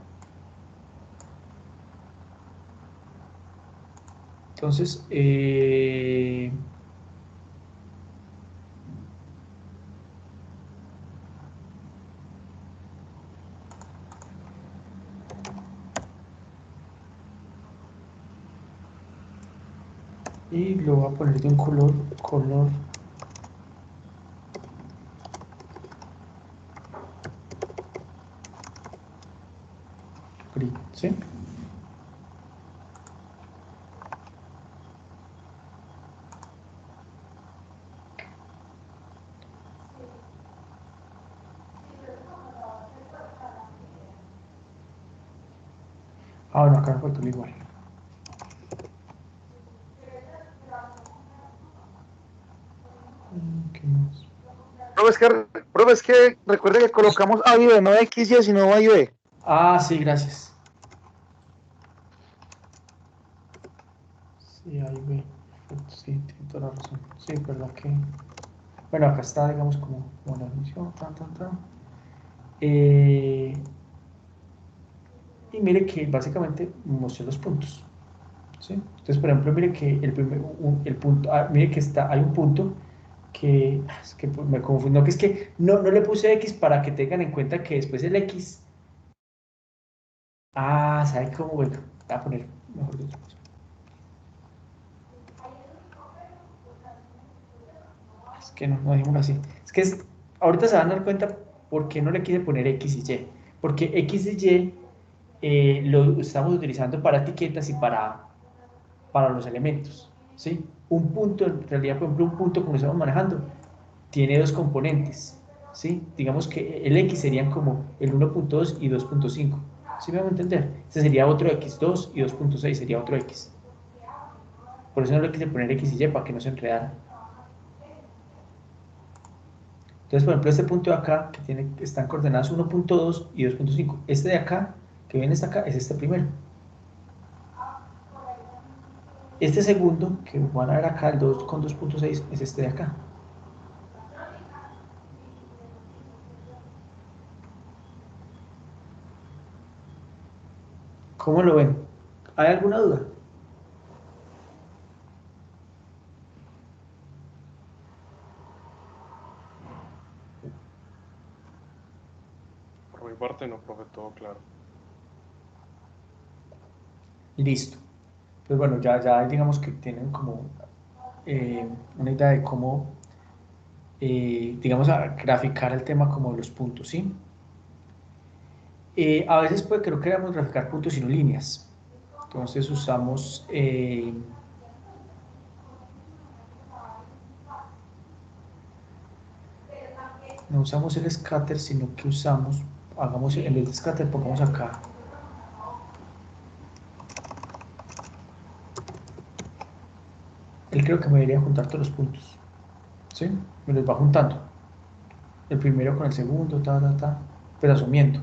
Entonces, y lo voy a poner de un color gris, ¿sí? Bueno, acá me faltó igual. ¿Qué más? Profe, es que recuerde que colocamos A y B, no X y sino A y B. Sí, gracias. Sí, ahí ve. Sí, tiene toda la razón. Sí, perdón que... Bueno, acá está, digamos, como la misión, y mire que básicamente mostré los puntos, ¿sí? Entonces, por ejemplo, mire que el punto, mire que hay un punto es que me confundo, que es que no le puse X para que tengan en cuenta que después el X. Ah, ¿sabe cómo? Bueno, voy a poner mejor de otra cosa. Es que no dejémoslo así. Es que ahorita se van a dar cuenta por qué no le quise poner X y Y. Porque X y Y lo estamos utilizando para etiquetas y para los elementos, ¿sí? Un punto, en realidad, por ejemplo, un punto como lo estamos manejando, tiene dos componentes, ¿sí? Digamos que el X serían como el 1.2 y 2.5, ¿sí me van a entender? Ese sería otro X2 y 2.6 sería otro X. Por eso no le quise poner X y Y para que no se enredara. Entonces, por ejemplo, este punto de acá, que están coordenadas 1.2 y 2.5. Este de acá, que viene hasta acá, es este primero. Este segundo, que van a ver acá, el 2 con 2.6, es este de acá. ¿Cómo lo ven? ¿Hay alguna duda? Por mi parte no, profe, todo claro. Listo. Pues bueno, ya digamos que tienen como una idea de cómo, digamos, a graficar el tema como de los puntos, ¿sí? A veces pues creo que queremos graficar puntos y no líneas. Entonces usamos... no usamos el scatter, sino que usamos, hagamos, en vez de scatter, pongamos acá. Él creo que me debería juntar todos los puntos, ¿sí? Me los va juntando. El primero con el segundo, pero asumiendo,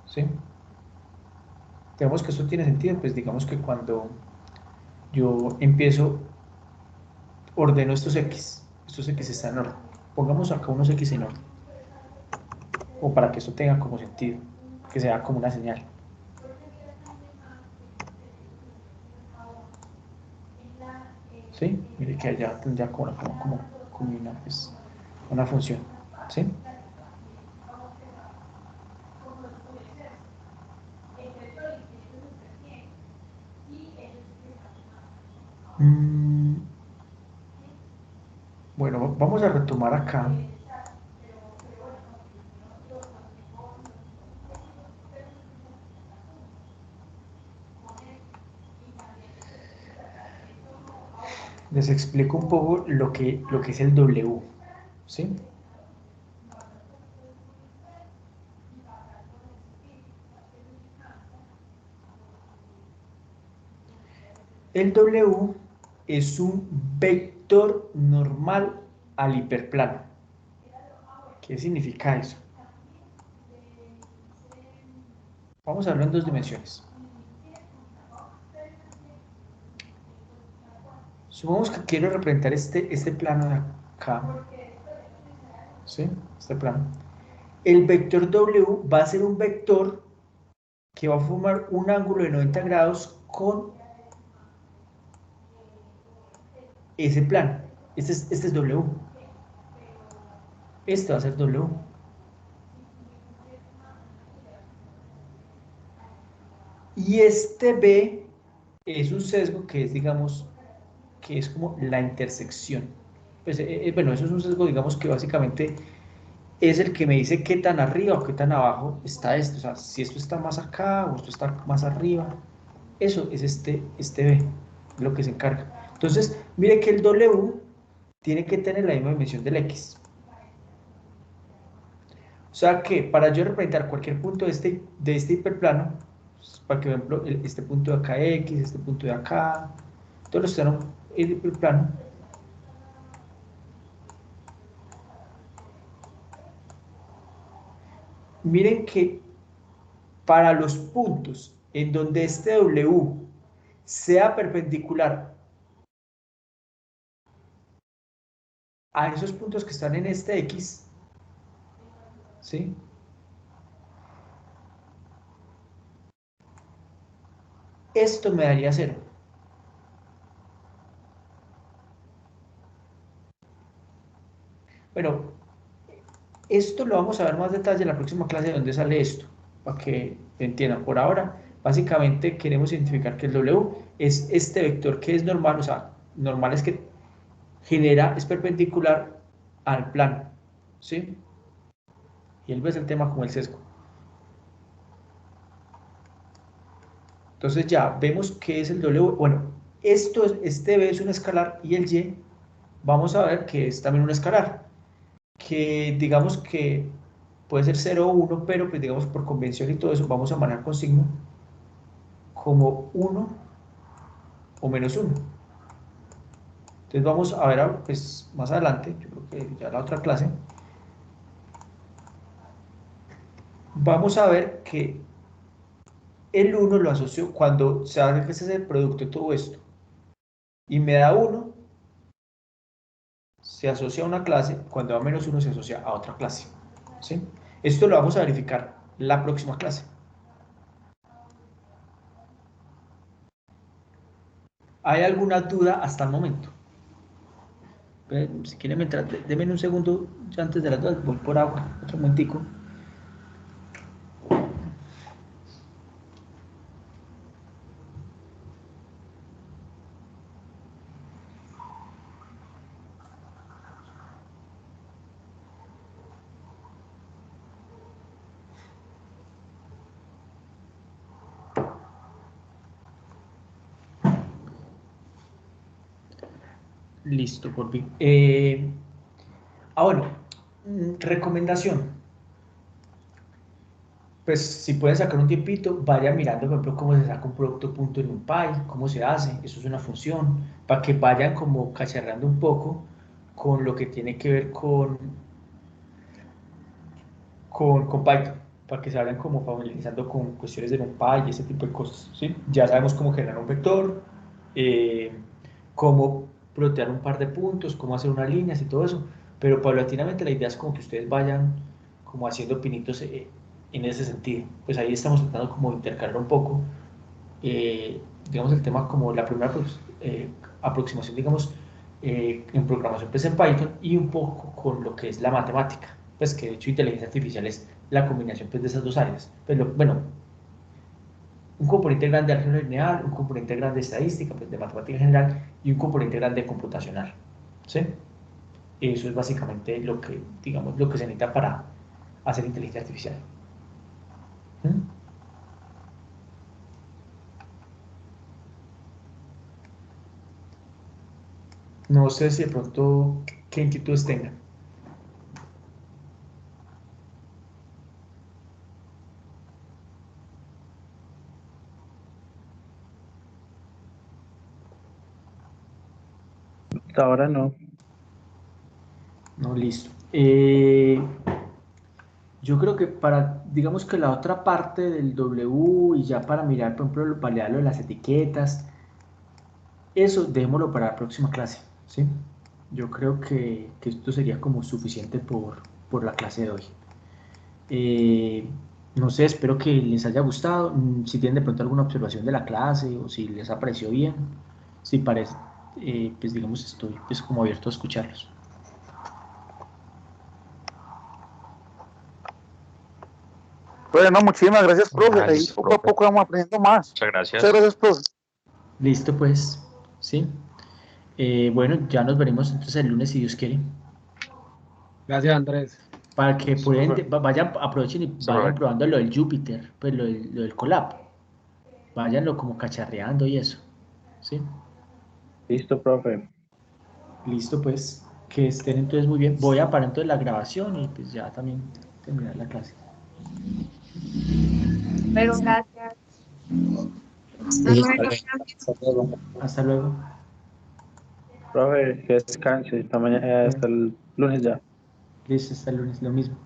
¿sí? Digamos que esto tiene sentido, pues digamos que cuando yo empiezo, ordeno estos X están en orden. Pongamos acá unos X en orden, o para que esto tenga como sentido, que sea como una señal. ¿Sí? Mire que allá tendría como pues, una función, ¿sí? Bueno, vamos a retomar acá. Les explico un poco lo que es el W, ¿sí? El W es un vector normal al hiperplano. ¿Qué significa eso? Vamos a hablar en dos dimensiones. Supongamos que quiero representar este plano de acá, ¿sí? Este plano. El vector W va a ser un vector que va a formar un ángulo de 90 grados con ese plano. Este es W. Este va a ser W. Y este B es un sesgo que es, digamos, que es como la intersección. Pues, bueno, eso es un sesgo, digamos, que básicamente es el que me dice qué tan arriba o qué tan abajo está esto. O sea, si esto está más acá o esto está más arriba. Eso es este B, lo que se encarga. Entonces, mire que el W tiene que tener la misma dimensión del X. O sea que para yo representar cualquier punto de este hiperplano, pues, para que, por ejemplo, este punto de acá X, este punto de acá, todos los que están en el hiperplano, miren que para los puntos en donde este W sea perpendicular a esos puntos que están en este X, ¿sí? Esto me daría 0. Bueno, esto lo vamos a ver más detalle en la próxima clase de dónde sale esto, para que entiendan. Por ahora, básicamente queremos identificar que el W es este vector que es normal, o sea, normal es que es perpendicular al plano, ¿sí? Y él ve el tema como el sesgo. Entonces ya vemos qué es el W. Bueno, este B es un escalar y el Y vamos a ver que es también un escalar. Que digamos que puede ser 0 o 1, pero pues digamos por convención y todo eso vamos a manejar con signo como 1 o menos 1. Entonces vamos a ver pues, más adelante, yo creo que ya en la otra clase, vamos a ver que el 1 lo asocio cuando se hace que ese es el producto de todo esto y me da 1, se asocia a una clase, cuando da menos 1 se asocia a otra clase, ¿sí? Esto lo vamos a verificar la próxima clase. ¿Hay alguna duda hasta el momento? Si quieren mientras, denme un segundo, ya antes de las dudas, voy por agua, otro momentico. Listo, por fin. Bueno, recomendación. Pues si pueden sacar un tiempito, vayan mirando, por ejemplo, cómo se saca un producto punto en NumPy, cómo se hace, eso es una función, para que vayan como cacharrando un poco con lo que tiene que ver con Python, para que se vayan como familiarizando con cuestiones de NumPy y ese tipo de cosas, ¿sí? Ya sabemos cómo generar un vector, cómo plotear un par de puntos, cómo hacer unas líneas y todo eso, pero paulatinamente la idea es como que ustedes vayan como haciendo pinitos en ese sentido. Pues ahí estamos tratando como de intercalar un poco, digamos, el tema como la primera aproximación, digamos, en programación pues en Python y un poco con lo que es la matemática, pues que de hecho inteligencia artificial es la combinación pues de esas dos áreas. Pues bueno, un componente grande de álgebra lineal, un componente grande de estadística, pues de matemática en general, y un componente grande de computacional, ¿sí? Eso es básicamente lo que, digamos, lo que se necesita para hacer inteligencia artificial. ¿Mm? No sé si de pronto qué inquietudes tengan. Hasta ahora no. No, listo. Yo creo que para, digamos que la otra parte del W y ya para mirar, por ejemplo, validar lo de las etiquetas, eso dejémoslo para la próxima clase, ¿sí? Yo creo que esto sería como suficiente por la clase de hoy. No sé, espero que les haya gustado. Si tienen de pronto alguna observación de la clase o si les ha parecido bien, si parece, pues digamos, estoy pues como abierto a escucharlos. Bueno, muchísimas gracias, profe. Ahí Gracias, poco a profe. poco vamos aprendiendo más. Muchas gracias. Muchas gracias, profe. Listo, pues, ¿sí? Bueno, ya nos veremos entonces el lunes si Dios quiere. Gracias, Andrés. Para que pueden, Profe. vayan, aprovechen y vayan probando lo del Jupyter, pues lo del Colab. Váyanlo como cacharreando y eso, ¿sí? Listo, profe. Listo, pues, que estén entonces muy bien. Voy a parar entonces la grabación y pues ya también terminar la clase. Pero gracias. Hasta luego. Hasta luego. Hasta luego. Profe, que descanse. Hasta mañana, hasta el lunes ya. Listo, hasta el lunes, lo mismo.